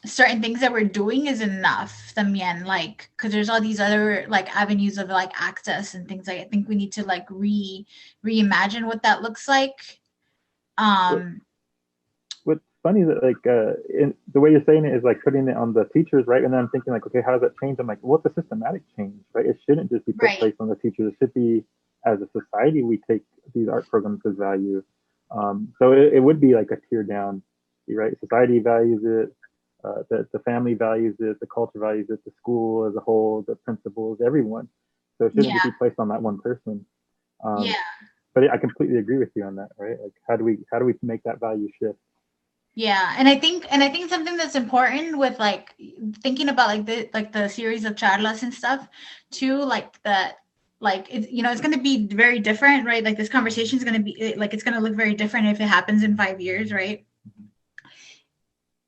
certain things that we're doing is enough también, like, because there's all these other like avenues of like access and things. Like, I think we need to like reimagine what that looks like. What's funny is that like in the way you're saying it is like putting it on the teachers, right? And then I'm thinking like, okay, how does that change? I'm like, what's a systematic change, right? It shouldn't just be put placed on the teachers. It should be, as a society, we take these art programs as value. So it would be like a tear down, right? Society values it, the family values it, the culture values it, the school as a whole, the principals, everyone. So it shouldn't just be placed on that one person. But I completely agree with you on that, right? Like, how do we make that value shift? Yeah, and I think something that's important with like thinking about like the series of charlas and stuff too, like that, like it's, you know, it's going to be very different, right? Like this conversation is going to be like, it's going to look very different if it happens in 5 years, right?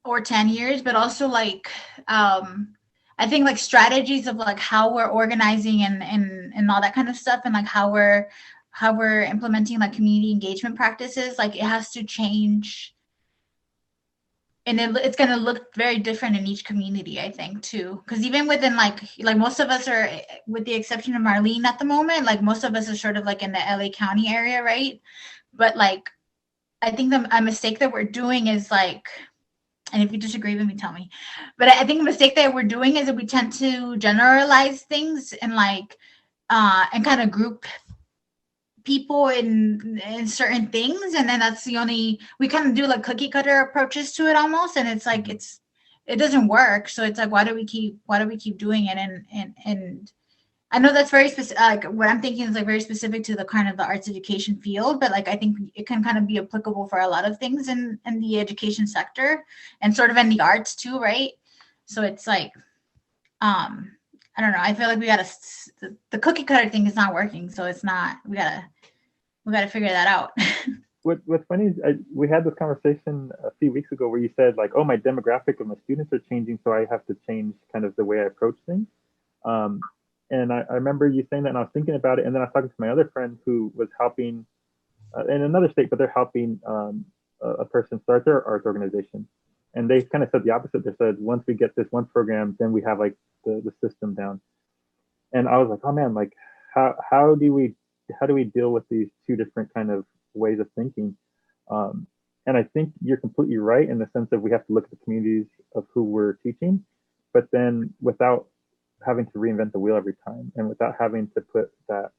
Or 10 years, but also like I think like strategies of like how we're organizing and all that kind of stuff, and like how we're implementing like community engagement practices, like it has to change. And it's going to look very different in each community, I think, too. Because even within like most of us are, with the exception of Marlene at the moment, like most of us are sort of like in the LA County area, right? But like, I think a mistake that we're doing is like, and if you disagree with me, tell me. But I think the mistake that we're doing is that we tend to generalize things and like, and kind of group people in certain things, and then that's the only, we kind of do like cookie cutter approaches to it almost, and it's like it's it doesn't work. So it's like, why do we keep doing it? And I know that's very specific. Like what I'm thinking is like very specific to the kind of the arts education field, but like I think it can kind of be applicable for a lot of things in the education sector and sort of in the arts too, right? So it's like, I don't know. I feel like we gotta the cookie cutter thing is not working, so it's not. We gotta figure that out. What's funny is we had this conversation a few weeks ago where you said like, oh, my demographic of my students are changing, so I have to change kind of the way I approach things. And I remember you saying that, and I was thinking about it, and then I was talking to my other friend who was helping in another state, but they're helping a person start their arts organization. And they kind of said the opposite. They said, once we get this one program, then we have like the system down. And I was like, oh man, like how do we deal with these two different kind of ways of thinking? And I think you're completely right in the sense that we have to look at the communities of who we're teaching, but then without having to reinvent the wheel every time, and without having to put that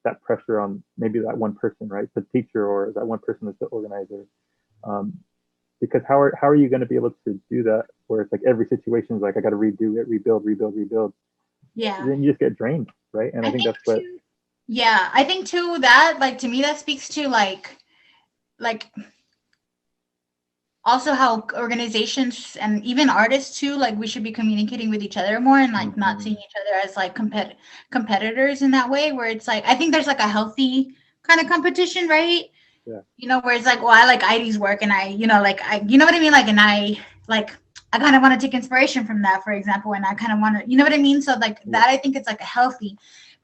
that pressure on maybe that one person, right, the teacher, or that one person that's the organizer. Because how are you going to be able to do that where it's like every situation is like I got to redo it, rebuild? Yeah. Then you just get drained, right? And I think that's what. Yeah, I think too that like to me that speaks to like also how organizations and even artists too, like we should be communicating with each other more and like not seeing each other as like competitors in that way, where it's like I think there's like a healthy kind of competition, right? Yeah. You know, where it's like, well, I like Idy's work and I, you know, like you know what I mean? Like, and I kind of want to take inspiration from that, for example, and I kind of want to, you know what I mean? So like that, I think it's like a healthy,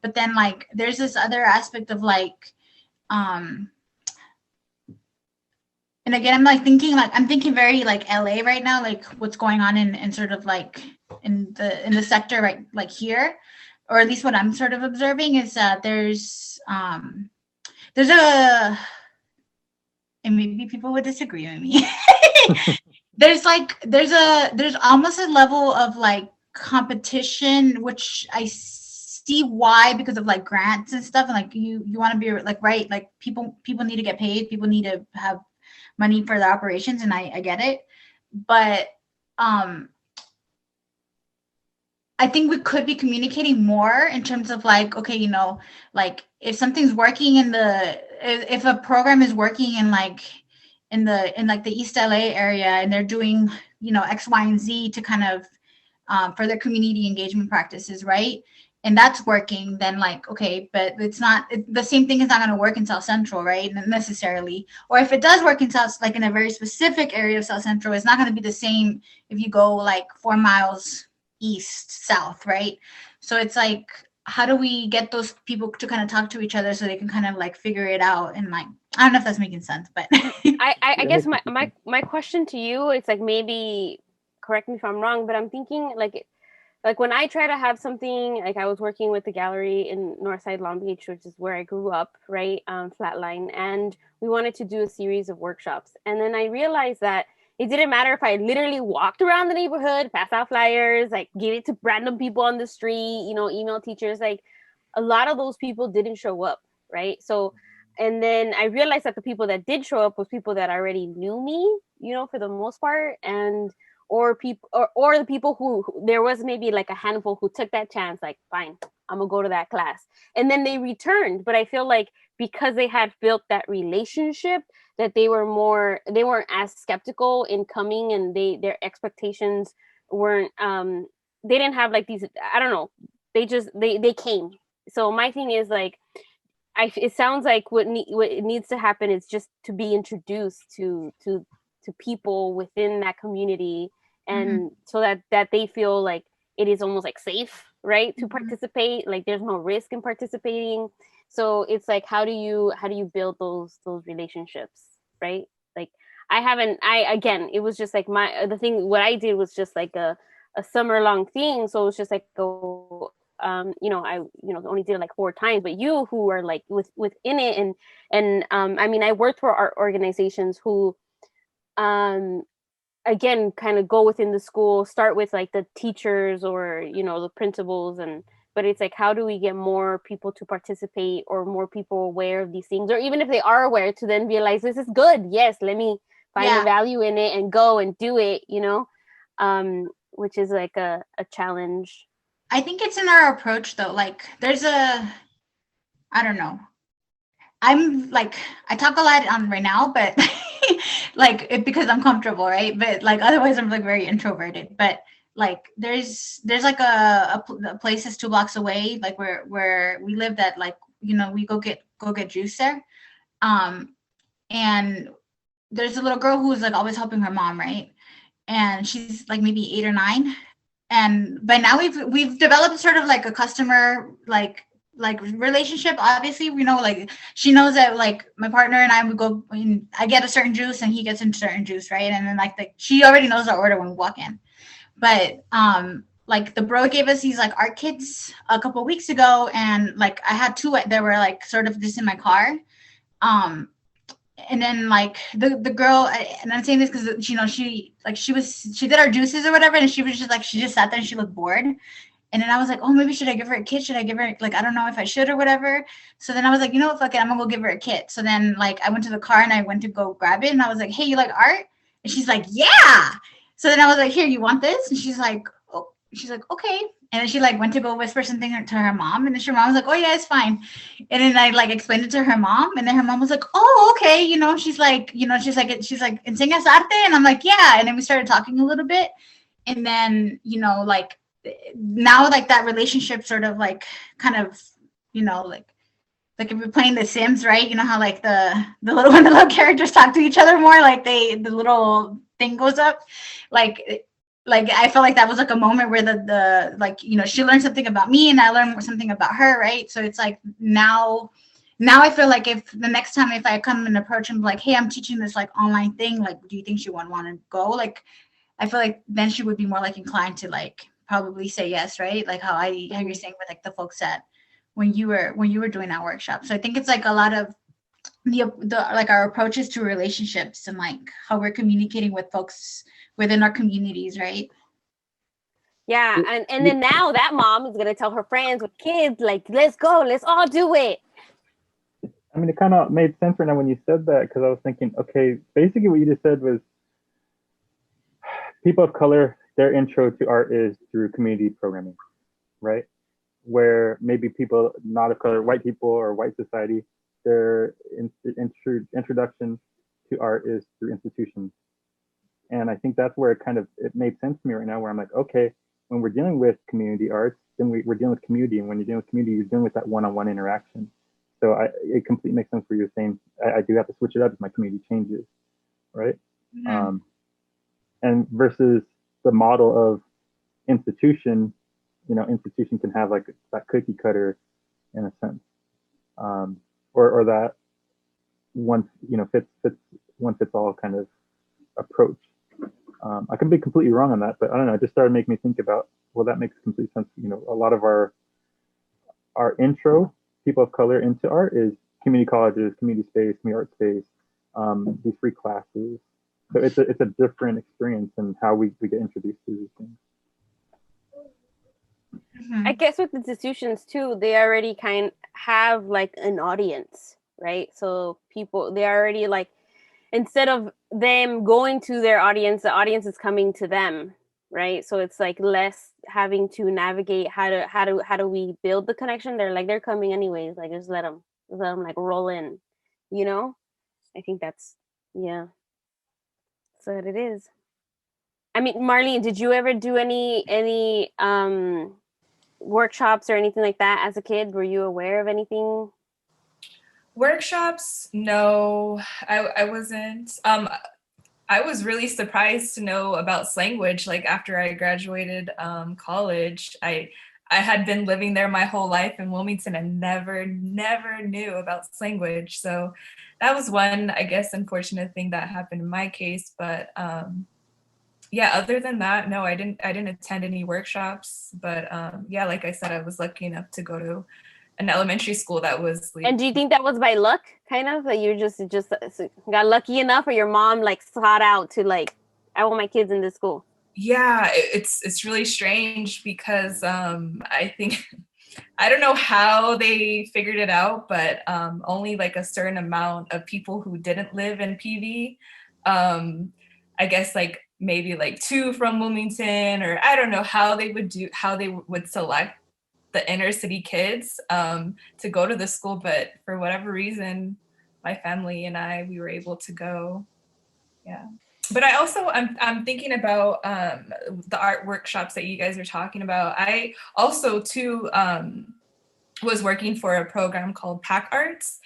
but then like there's this other aspect of like, and again, I'm thinking very like LA right now, like what's going on in sort of like in the sector right like here, or at least what I'm sort of observing is that there's a, and maybe people would disagree with me. there's almost a level of like competition, which I see why, because of like grants and stuff, and like you want to be like, right, like people need to get paid, people need to have money for their operations, and I get it, but I think we could be communicating more in terms of like, okay, you know, like if something's working if a program is working in like in like the East LA area, and they're doing, you know, X, Y, and Z to kind of for their community engagement practices, right? And that's working, then like, okay, but the same thing is not going to work in South Central, right? Necessarily. Or if it does work in South, like in a very specific area of South Central, it's not going to be the same if you go like 4 miles east, south, right? So it's like, how do we get those people to kind of talk to each other so they can kind of like figure it out? And like, I don't know if that's making sense, but I guess my question to you, it's like, maybe correct me if I'm wrong, but I'm thinking like when I try to have something, like I was working with the gallery in Northside Long Beach, which is where I grew up, right? Flatline. And we wanted to do a series of workshops. And then I realized that it didn't matter if I literally walked around the neighborhood, passed out flyers, like gave it to random people on the street, you know, email teachers, like a lot of those people didn't show up, right? So, and then I realized that the people that did show up was people that already knew me, you know, for the most part, and or the people who there was maybe like a handful who took that chance, like, fine, I'm gonna go to that class, and then they returned. But I feel like because they had built that relationship, that they weren't as skeptical in coming, and their expectations weren't they didn't have like these, I don't know, they came. So my thing is like, it sounds like what needs to happen is just to be introduced to people within that community, and so that they feel like it is almost like safe, right, to participate, like there's no risk in participating. So it's like, how do you build those relationships, right? Like again, it was just like what I did was just like a summer long thing. So it was just like I only did it like 4 times, but you who are like within it, and I mean, I worked for art organizations who again kind of go within the school, start with like the teachers or, you know, the principals, but it's like, how do we get more people to participate, or more people aware of these things, or even if they are aware, to then realize this is good, yes, let me find the value in it and go and do it, you know. which is like a challenge. I think it's in our approach though. Like there's I don't know. I'm like, I talk a lot on right now, but like because I'm comfortable, right? But like otherwise I'm like very introverted. But like there's like a place that's 2 blocks away, like where we live, that like, you know, we go get juice there. And there's a little girl who's like always helping her mom, right? And she's like maybe 8 or 9. And by now we've developed sort of like a customer like relationship. Obviously, you know, like she knows that like my partner and I would go, I get a certain juice and he gets a certain juice, right? And then like she already knows our order when we walk in. But like the bro gave us these like art kits a couple of weeks ago, and like I had 2 that were like sort of just in my car. And then like the girl, and I'm saying this because, you know, she did our juices or whatever, and she was just like, she just sat there and she looked bored. And then I was like, oh, maybe should I give her a kit? Should I give her, like, I don't know if I should or whatever. So then I was like, you know what, fuck it, I'm gonna go give her a kit. So then like I went to the car and I went to go grab it, and I was like, hey, you like art? And she's like, yeah. So then I was like, here, you want this? And she's like, okay. And then she like went to go whisper something to her mom, and then her mom was like, oh yeah, it's fine. And then I like explained it to her mom, and then her mom was like, oh, okay, you know, she's like, enseñas arte? And I'm like, yeah. And then we started talking a little bit, and then, you know, like now like that relationship sort of like kind of, you know, like if you're playing The Sims, right? You know how like the little characters talk to each other more, like the little thing goes up, like I felt like that was like a moment where the like, you know, she learned something about me and I learned something about her, right? So it's like now I feel like if the next time if I come and approach and be like, hey, I'm teaching this like online thing, like, do you think she would want to go? Like, I feel like then she would be more like inclined to like probably say yes, right? Like how you're saying with like the folks that when you were doing that workshop. So I think it's like a lot of the like our approaches to relationships and like how we're communicating with folks within our communities, right? Yeah, and then now that mom is gonna tell her friends with kids, like, let's go, let's all do it. I mean, it kind of made sense right now when you said that, because I was thinking, okay, basically what you just said was people of color, their intro to art is through community programming, right? Where maybe people not of color, white people or white society, their introduction to art is through institutions. And I think that's where it made sense to me right now, where I'm like, okay, when we're dealing with community arts, then we're dealing with community. And when you're dealing with community, you're dealing with that one-on-one interaction. So it completely makes sense for you saying, I do have to switch it up if my community changes, right? Mm-hmm. And versus the model of institution, you know, institution can have like that cookie cutter in a sense, or that one, you know, fits one fits all kind of approach. I can be completely wrong on that, but I don't know. It just started making me think about, well, that makes complete sense. You know, a lot of our intro, people of color into art, is community colleges, community space, community art space, these free classes. So it's a different experience in how we get introduced to these things. Mm-hmm. I guess with institutions too, they already have like an audience, right? So people, they already like, instead of them going to their audience, the audience is coming to them, right? So it's like less having to navigate how do we build the connection. They're coming anyways. Like just let them like roll in, you know. I think that's so it is. I mean, Marlene, did you ever do any workshops or anything like that as a kid? Were you aware of anything? Workshops? No, I wasn't. I was really surprised to know about Slanguage. Like after I graduated college, I had been living there my whole life in Wilmington and never knew about Slanguage. So that was one, I guess, unfortunate thing that happened in my case. But yeah, other than that, no, I didn't attend any workshops. But yeah, like I said, I was lucky enough to go to an elementary school that was. And do you think that was by luck, kind of? That you just got lucky enough, or your mom like sought out to like, I want my kids in this school? Yeah, it's really strange because I think I don't know how they figured it out, but only like a certain amount of people who didn't live in PV, I guess like maybe like 2 from Wilmington, or I don't know how they would select the inner city kids to go to the school. But for whatever reason, my family and we were able to go. Yeah. But I also, I'm thinking about the art workshops that you guys are talking about. I also too was working for a program called Pack Arts.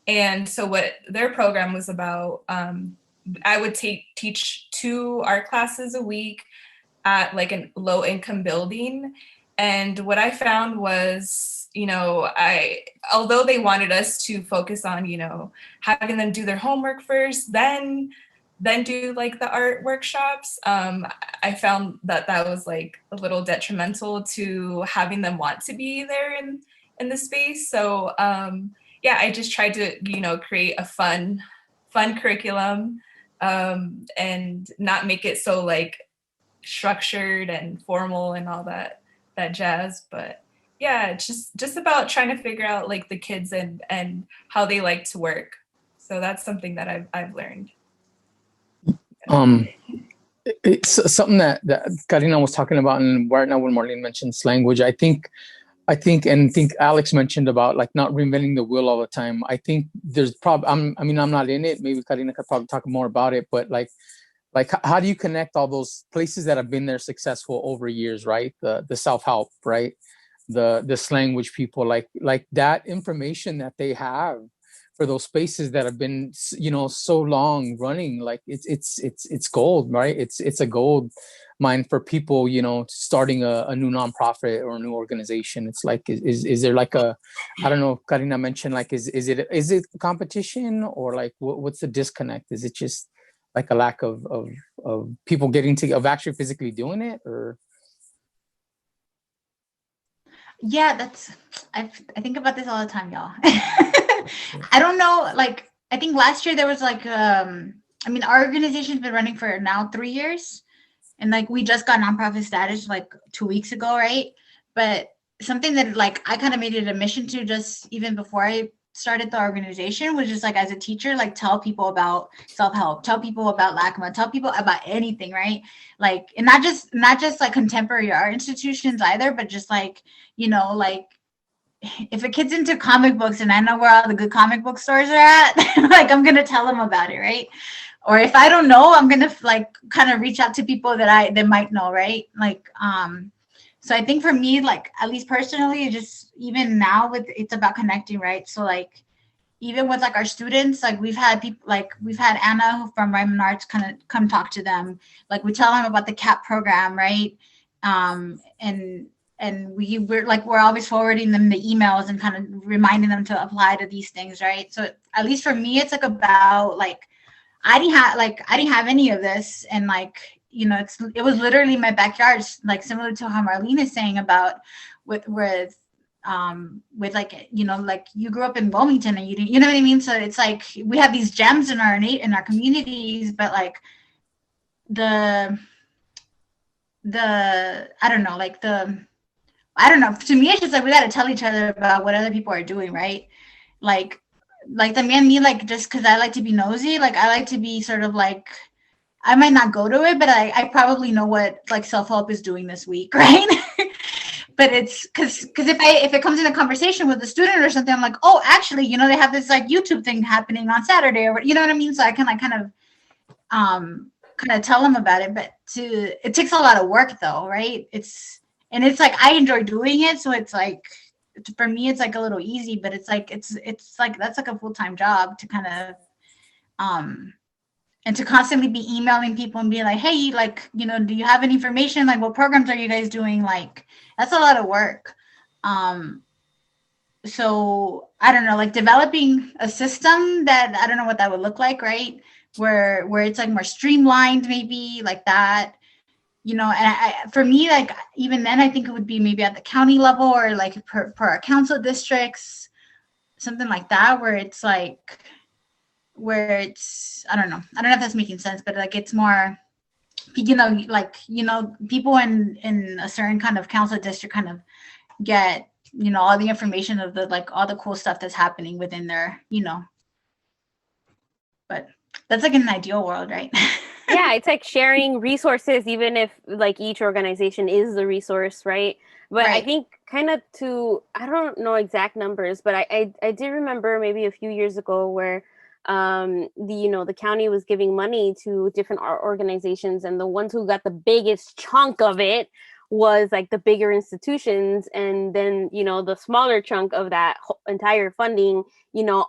And so what their program was about, I would teach 2 art classes a week at like a low income building. And what I found was, although they wanted us to focus on, having them do their homework first, then do like the art workshops, I found that was like a little detrimental to having them want to be there in the space. So I just tried to, create a fun curriculum, and not make it so like structured and formal and all that jazz. But yeah, just about trying to figure out like the kids and how they like to work. So that's something that I've learned. It's something that Karina was talking about, and right now when Marlene mentions language, I think Alex mentioned about like not reinventing the wheel all the time. I think there's I'm not in it. Maybe Karina could probably talk more about it, but like how do you connect all those places that have been there successful over years, right? The self-help, right? The language people, like that information that they have for those spaces that have been, so long running, like it's gold, right? It's a gold mine for people, starting a new nonprofit or a new organization. It's like, is there like I don't know, Karina mentioned, like, is it competition, or like what's the disconnect? Is it just like a lack of people getting of actually physically doing it, or? Yeah, I think about this all the time, y'all. I don't know, like, I think last year there was like, our organization's been running for now 3 years, and like we just got nonprofit status like 2 weeks ago, right? But something that like I kind of made it a mission to, just even before I started the organization, was just like, as a teacher, like tell people about self-help, tell people about LACMA, tell people about anything, right? Like, and not just like contemporary art institutions either, but just like, like if a kid's into comic books and I know where all the good comic book stores are at, like I'm gonna tell them about it, right? Or if I don't know, I'm gonna like kind of reach out to people that might know, right? Like, so I think for me, like, at least personally, just even now it's about connecting, right? So like, even with like our students, like we've had Anna from Ryman Arts kind of come talk to them. Like we tell them about the CAP program, right? And we're always forwarding them the emails and kind of reminding them to apply to these things, right? So at least for me, it's like about like, I didn't have any of this, and like, it was literally my backyard, like similar to how Marlene is saying about with like, like you grew up in Wilmington and you didn't, you know what I mean? So it's like we have these gems in our communities, but like I don't know, to me it's just like we got to tell each other about what other people are doing, right? Like the man, me, like, just because I like to be nosy, like I like to be sort of like, I might not go to it, but I probably know what like self-help is doing this week, right? But it's because if it comes in a conversation with a student or something, I'm like, oh, actually, they have this like YouTube thing happening on Saturday, or you know what I mean? So I can like kind of tell them about it, but it takes a lot of work though, right? It's like I enjoy doing it, so it's like, for me it's like a little easy, but it's like that's like a full-time job to kind of and to constantly be emailing people and be like, hey, like, do you have any information? Like, what programs are you guys doing? Like, that's a lot of work. So I don't know, like developing a system that, I don't know what that would look like, right? Where it's like more streamlined, maybe like that, and for me, like, even then I think it would be maybe at the county level, or like per our council districts, something like that, where it's like, I don't know if that's making sense, but like it's more, like, people in a certain kind of council district kind of get, all the information of the, like, all the cool stuff that's happening within their, but that's like in an ideal world, right? Yeah, it's like sharing resources, even if like each organization is the resource, right? But I Right. think kind of I don't know exact numbers, but I did remember maybe a few years ago where the county was giving money to different art organizations, and the ones who got the biggest chunk of it was like the bigger institutions, and then the smaller chunk of that entire funding,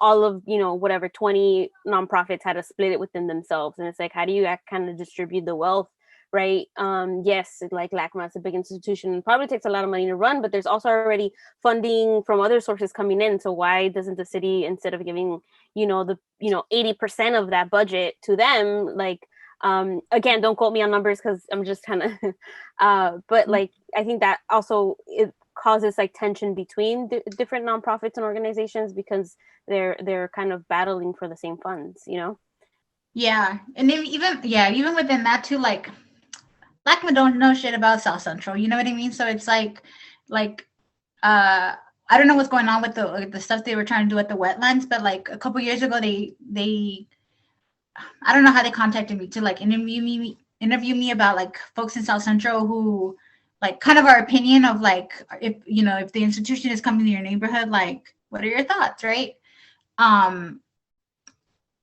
all of whatever 20 nonprofits had to split it within themselves. And it's like, how do you kind of distribute the wealth, right? Yes, like LACMA is a big institution, it probably takes a lot of money to run, but there's also already funding from other sources coming in. So why doesn't the city, instead of giving 80% of that budget to them, like again, don't quote me on numbers because I'm just kind of but like I think that also it causes like tension between different nonprofits and organizations, because they're kind of battling for the same funds. Yeah, and even within that too, like Black men don't know shit about South Central. You know what I mean? So it's like I don't know what's going on with the stuff they were trying to do at the wetlands, but like a couple years ago, they I don't know how they contacted me to like interview me about like folks in South Central who like kind of our opinion of like if the institution is coming to your neighborhood, like what are your thoughts, right?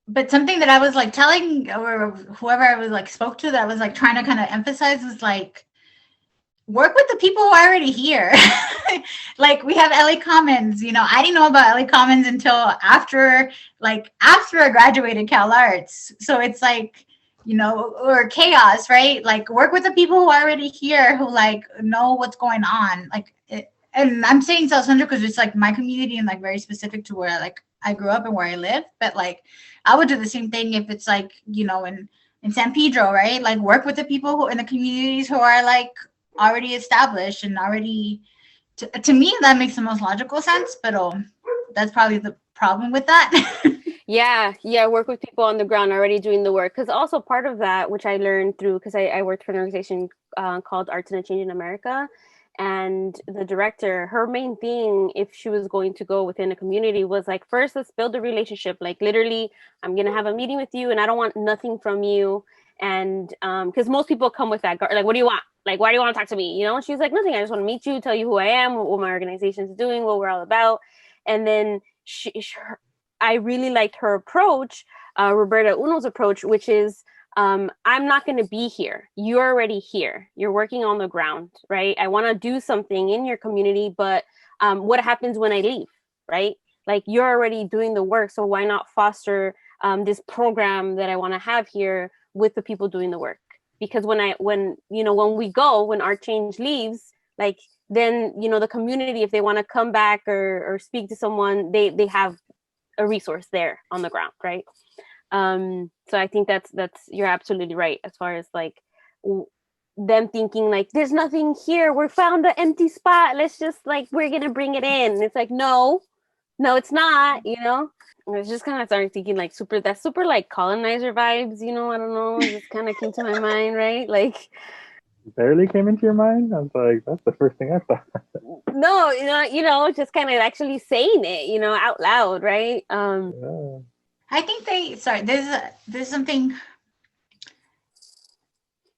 But something that I was like telling or whoever I was like spoke to that I was like trying to kind of emphasize was like work with the people who are already here. Like we have LA Commons, I didn't know about LA Commons until after I graduated Cal Arts. So it's like, or chaos, right? Like work with the people who are already here who like know what's going on. Like, and I'm saying South Central because it's like my community and like very specific to where like I grew up and where I live. But like I would do the same thing if it's like, in San Pedro, right? Like work with the people who in the communities who are like already established and already to me that makes the most logical sense, but that's probably the problem with that. Yeah, work with people on the ground already doing the work, because also part of that, which I learned through, because I worked for an organization called Arts and a Change in America, and the director, her main thing if she was going to go within a community was like, first let's build a relationship, like literally I'm gonna have a meeting with you and I don't want nothing from you. And because most people come with that, like, what do you want? Like, why do you want to talk to me? And she's like, nothing. I just want to meet you, tell you who I am, what my organization is doing, what we're all about. And then I really liked her approach, Roberta Uno's approach, which is, I'm not going to be here. You're already here. You're working on the ground, right? I want to do something in your community, but what happens when I leave, right? Like you're already doing the work. So why not foster this program that I want to have here with the people doing the work? Because when Art Change leaves, like then, the community, if they want to come back or speak to someone, they have a resource there on the ground, right? So I think that's you're absolutely right as far as like them thinking like there's nothing here, we found an empty spot, let's just like we're gonna bring it in. And it's like no it's not. I was just kind of started thinking like super like colonizer vibes, I don't know, it just kind of came to my mind, right? Like barely came into your mind? I was like, that's the first thing I thought. No, just kind of actually saying it, out loud, right? Yeah. I think there's something.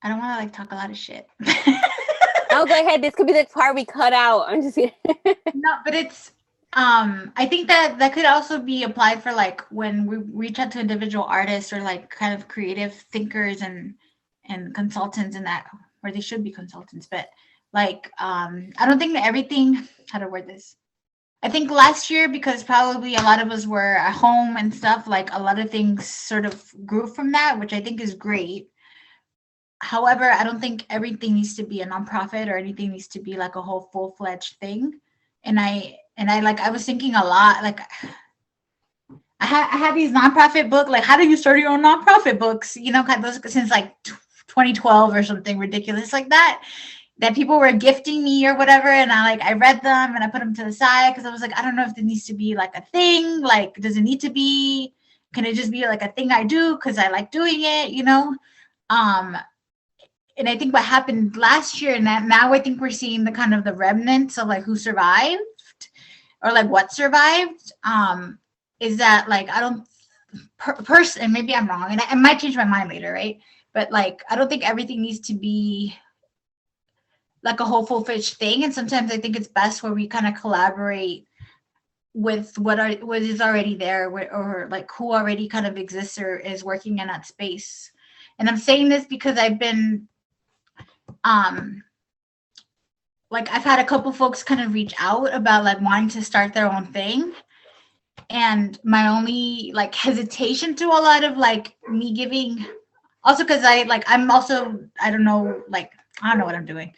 I don't want to like talk a lot of shit. Oh, go ahead. This could be the part we cut out. I'm just kidding. No, but it's I think that could also be applied for like when we reach out to individual artists or like kind of creative thinkers and consultants in that, or they should be consultants, but like I don't think that everything, how to word this, I think last year, because probably a lot of us were at home and stuff, like a lot of things sort of grew from that, which I think is great. However, I don't think everything needs to be a nonprofit or anything needs to be like a whole full-fledged thing. And I was thinking a lot, like I had these nonprofit books, like how do you start your own nonprofit books, kind of those since like 2012 or something ridiculous like that people were gifting me or whatever. And I read them and I put them to the side because I was like, I don't know if it needs to be like a thing. Like, does it need to be, can it just be like a thing I do because I like doing it, And I think what happened last year, and that now I think we're seeing the kind of the remnants of like who survived or like what survived, is that like I don't and maybe I'm wrong, and I might change my mind later, right? but like I don't think everything needs to be like a whole full-fledged thing. And sometimes I think it's best where we kind of collaborate with what is already there, or like who already kind of exists or is working in that space. And I'm saying this because I've been like I've had a couple folks kind of reach out about like wanting to start their own thing. And my only like hesitation to a lot of like me giving, also because I'm also, I don't know, like I don't know what I'm doing,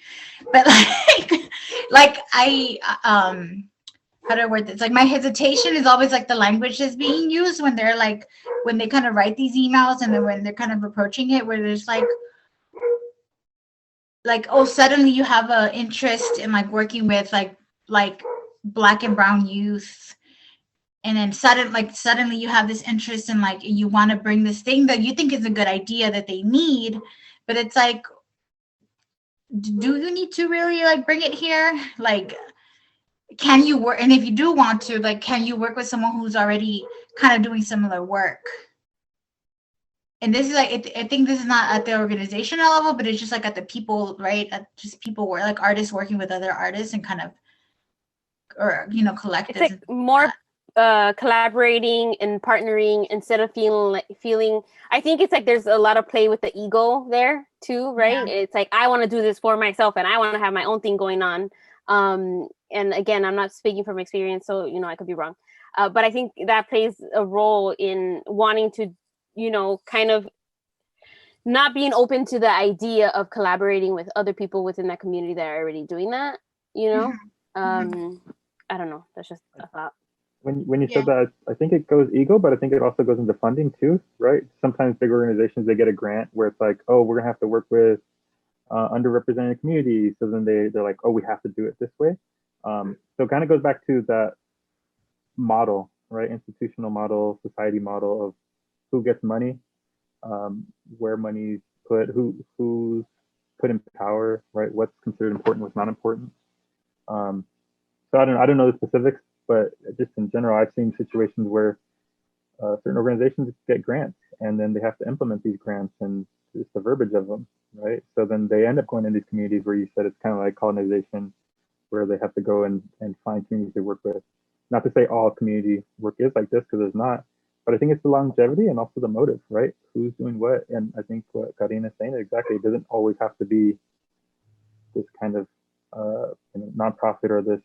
but like I how do I word this? Like my hesitation is always like the language that's being used when they're like, when they kind of write these emails, and then when they're kind of approaching it, where there's like, oh, suddenly you have a interest in like working with like Black and brown youth, and then suddenly you have this interest in like, you want to bring this thing that you think is a good idea that they need, but it's like, do you need to really like bring it here? Like, can you work? And if you do want to, like, can you work with someone who's already kind of doing similar work? And this is like, I think this is not at the organizational level, but it's just like at the people, right? At just people where like artists working with other artists and kind of, or, you know, collectives. It's like more collaborating and partnering instead of feeling, I think it's like there's a lot of play with the ego there too, right? Yeah. It's like, I want to do this for myself and I want to have my own thing going on. And again, I'm not speaking from experience, so, you know, I could be wrong. But I think that plays a role in wanting to, you know, kind of not being open to the idea of collaborating with other people within that community that are already doing that, you know? I don't know. That's just a thought. When you said that, I think it goes ego, but I think it also goes into funding too, right? Sometimes big organizations, they get a grant where it's like, oh, we're gonna have to work with underrepresented communities. So then they're like, oh, we have to do it this way. So it kind of goes back to that model, right? Institutional model, society model of who gets money, where money's put, who's put in power, right? What's considered important, what's not important. So I don't know the specifics, but just in general, I've seen situations where certain organizations get grants and then they have to implement these grants and just the verbiage of them, right? So then they end up going in these communities where you said it's kind of like colonization, where they have to go and find communities to work with. Not to say all community work is like this, because there's not, but I think it's the longevity and also the motive, right? Who's doing what? And I think what Karina is saying is exactly, it doesn't always have to be this kind of nonprofit or this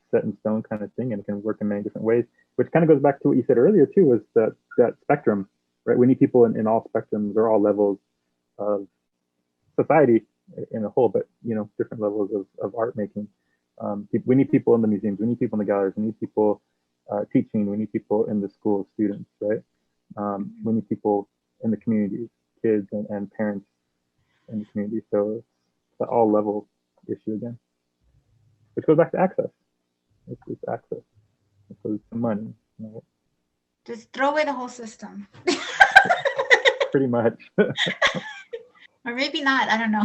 set in stone kind of thing, and it can work in many different ways, which kind of goes back to what you said earlier too, was that spectrum, right? We need people in all spectrums or all levels of society in a whole, but, you know, different levels of art making. We need people in the museums, we need people in the galleries, we need people teaching, we need people in the schools, students, right? We need people in the communities, kids and parents in the community. So it's an all level issue again, which goes back to access. It's access. It goes to money. Right? Just throw away the whole system. Pretty much. Or maybe not, I don't know.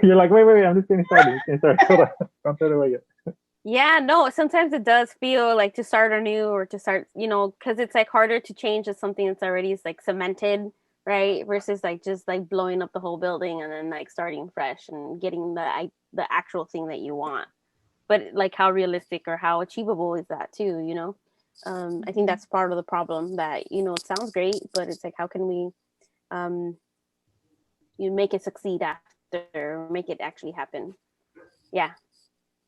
You're like, wait, I'm just getting started. Hold on. Don't throw it away yet. Yeah, no, sometimes it does feel like to start anew or to start, you know, because it's like harder to change something that's already like cemented, right? Versus like just like blowing up the whole building and then like starting fresh and getting the actual thing that you want. But like, how realistic or how achievable is that too, you know? I think that's part of the problem, that, you know, it sounds great, but it's like, how can we you make it succeed after, make it actually happen? Yeah.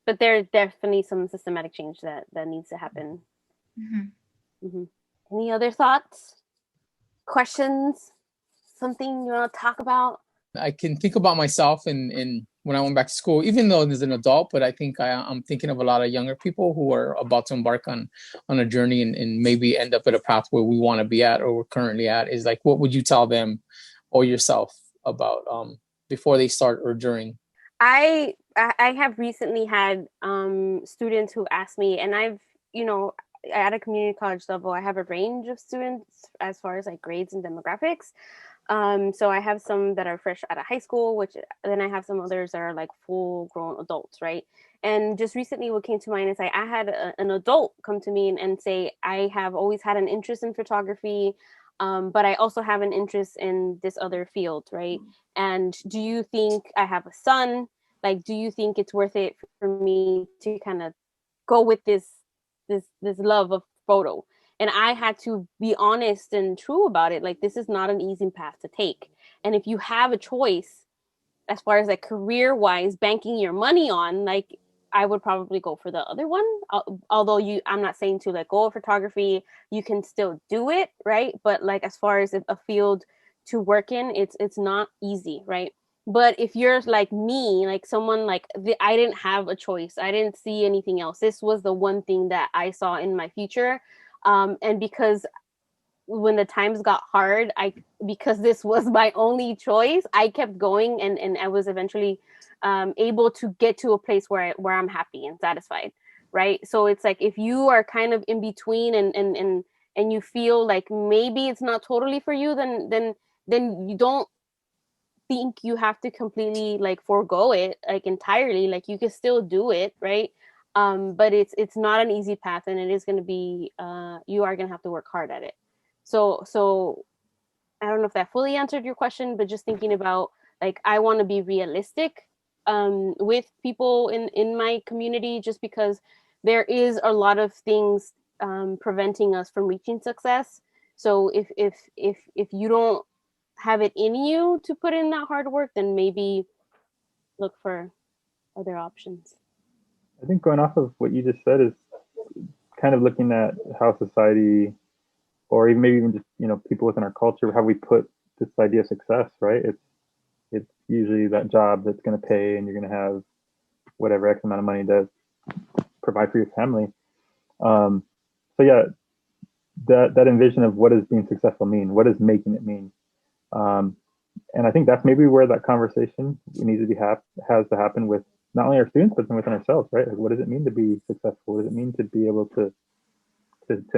But there's definitely some systematic change that needs to happen. Any other thoughts, questions, something you want to talk about? I can think about myself in when I went back to school, even though as an adult, but I think I'm thinking of a lot of younger people who are about to embark on a journey and maybe end up at a path where we want to be at or we're currently at. Is like, what would you tell them or yourself about before they start or during? I have recently had students who ask me, and I've, you know, at a community college level, I have a range of students as far as like grades and demographics. So I have some that are fresh out of high school, which then I have some others that are like full grown adults, right? And just recently what came to mind is like, I had an adult come to me and say, I have always had an interest in photography. but I also have an interest in this other field, right? And do you think, I have a son, like, do you think it's worth it for me to kind of go with this love of photo? And I had to be honest and true about it. Like, this is not an easy path to take. And if you have a choice, as far as like career wise, banking your money on, like, I would probably go for the other one. Although I'm not saying to let go of photography, you can still do it, right? But like, as far as a field to work in, it's not easy, right? But if you're like me, like someone like I didn't have a choice. I didn't see anything else. This was the one thing that I saw in my future. And because when the times got hard, because this was my only choice, I kept going, and I was eventually able to get to a place where I'm happy and satisfied, right? So it's like, if you are kind of in between and you feel like maybe it's not totally for you, then you don't think you have to completely like forego it like entirely. Like, you can still do it, right? But it's not an easy path, and it is going to be you are going to have to work hard at it. So I don't know if that fully answered your question, but just thinking about, like, I want to be realistic with people in my community, just because there is a lot of things preventing us from reaching success. So if you don't have it in you to put in that hard work, then maybe look for other options. I think going off of what you just said is kind of looking at how society, or even maybe even just, you know, people within our culture, how we put this idea of success, right? It's usually that job that's going to pay, and you're going to have whatever X amount of money to provide for your family. So yeah, that envision of what does being successful mean? What does making it mean? And I think that's maybe where that conversation needs to be has to happen with not only our students, but within ourselves, right? Like, what does it mean to be successful? What does it mean to be able to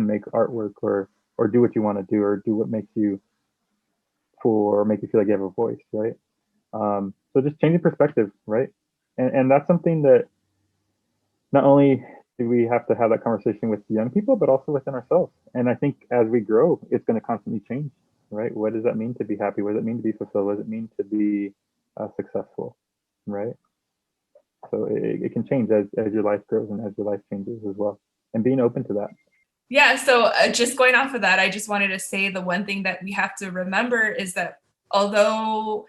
make artwork, or do what you want to do, or do what makes you cool, or make you feel like you have a voice, right? So just changing perspective, right? And that's something that not only do we have to have that conversation with young people, but also within ourselves. And I think as we grow, it's going to constantly change, right? What does that mean to be happy? What does it mean to be fulfilled? What does it mean to be successful, right? So it can change as your life grows and as your life changes as well. And being open to that. Yeah, so just going off of that, I just wanted to say the one thing that we have to remember is that although,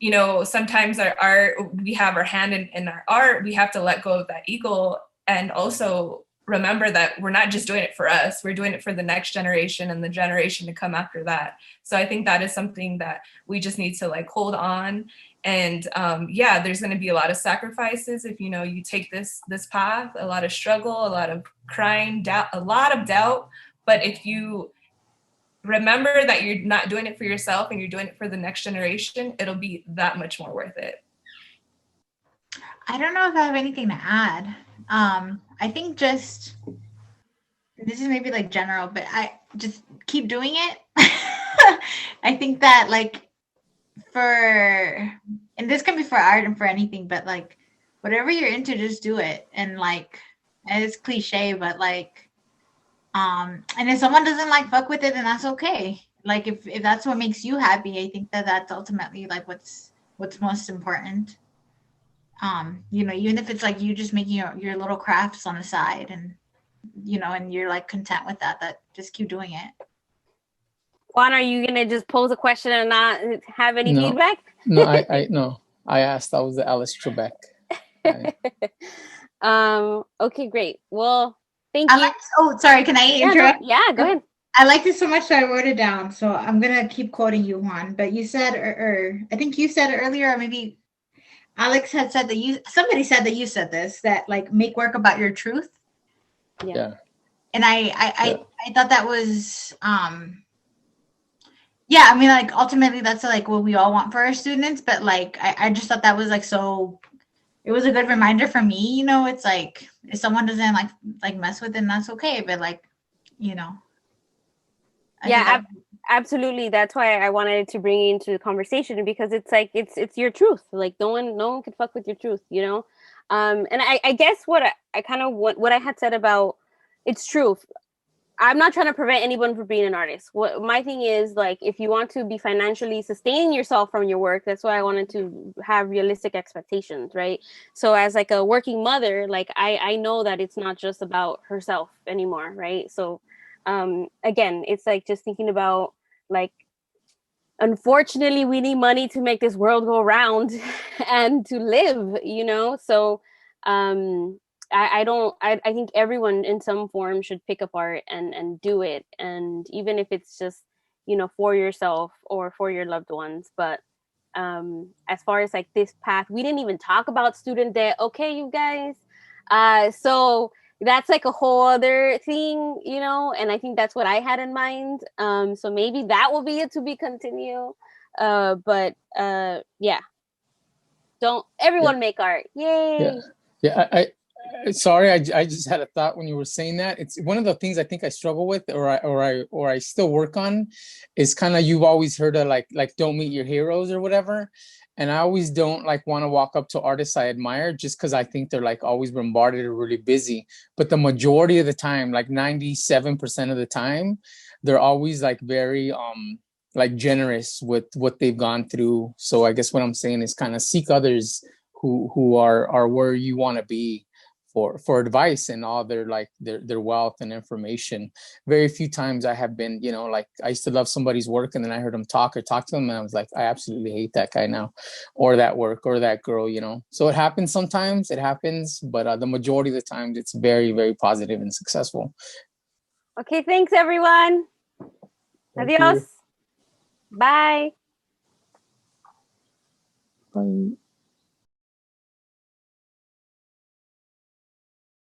you know, sometimes our art, we have our hand in our art, we have to let go of that ego, and also remember that we're not just doing it for us, we're doing it for the next generation and the generation to come after that. So I think that is something that we just need to like hold on. And yeah, there's going to be a lot of sacrifices if, you know, you take this path, a lot of struggle, a lot of crying, doubt, a lot of doubt. But if you remember that you're not doing it for yourself and you're doing it for the next generation, it'll be that much more worth it. I don't know if I have anything to add. I think just, this is maybe like general, but I just keep doing it. I think that like and this can be for art and for anything, but like whatever you're into, just do it. And like, and it's cliche, but like, and if someone doesn't like fuck with it, then that's okay. Like if that's what makes you happy, I think that that's ultimately like what's most important. You know, even if it's like you just making your little crafts on the side, and you know, and you're like content with that just keep doing it. Juan, are you gonna just pose a question and not have any feedback? No, I asked. That was the Alice Trebek. Okay, great. Well, thank you. Oh, sorry. Can I interrupt? Yeah, go ahead. I liked it so much that I wrote it down. So I'm gonna keep quoting you, Juan. But you said, or I think you said earlier, or maybe Alex had said that somebody said that you said this, that like make work about your truth. Yeah. And I thought that was yeah, I mean, like ultimately that's like what we all want for our students, but like I just thought that was like, so it was a good reminder for me, you know. It's like if someone doesn't like mess with it, that's okay, but like, you know. Yeah, absolutely. That's why I wanted to bring you into the conversation, because it's like it's your truth. Like no one can fuck with your truth, you know. And I guess what I kind of what I had said about, it's true. I'm not trying to prevent anyone from being an artist. What my thing is, like, if you want to be financially sustaining yourself from your work, that's why I wanted to have realistic expectations, right? So as like a working mother, like I know that it's not just about herself anymore, right? So again, it's like just thinking about, like, unfortunately we need money to make this world go round and to live, you know? So I think everyone in some form should pick up art and do it, and even if it's just, you know, for yourself or for your loved ones. But as far as like this path, we didn't even talk about student debt, okay, you guys. So that's like a whole other thing, you know, and I think that's what I had in mind. So maybe that will be it to be continue. But yeah, don't everyone make art, yay. Yeah. Sorry, I just had a thought when you were saying that. It's one of the things I think I struggle with, or I still work on, is kind of, you've always heard of like don't meet your heroes or whatever. And I always don't like want to walk up to artists I admire just because I think they're like always bombarded or really busy. But the majority of the time, like 97% of the time, they're always like very like generous with what they've gone through. So I guess what I'm saying is kind of seek others who are where you want to be for advice and all their like their wealth and information. Very few times I have been, you know, like I used to love somebody's work and then I heard them talk to them and I was like, I absolutely hate that guy now, or that work, or that girl, you know. So it happens sometimes, it happens, but the majority of the times it's very, very positive and successful. Okay, thanks everyone. Thank Adios. you. Bye. Bye.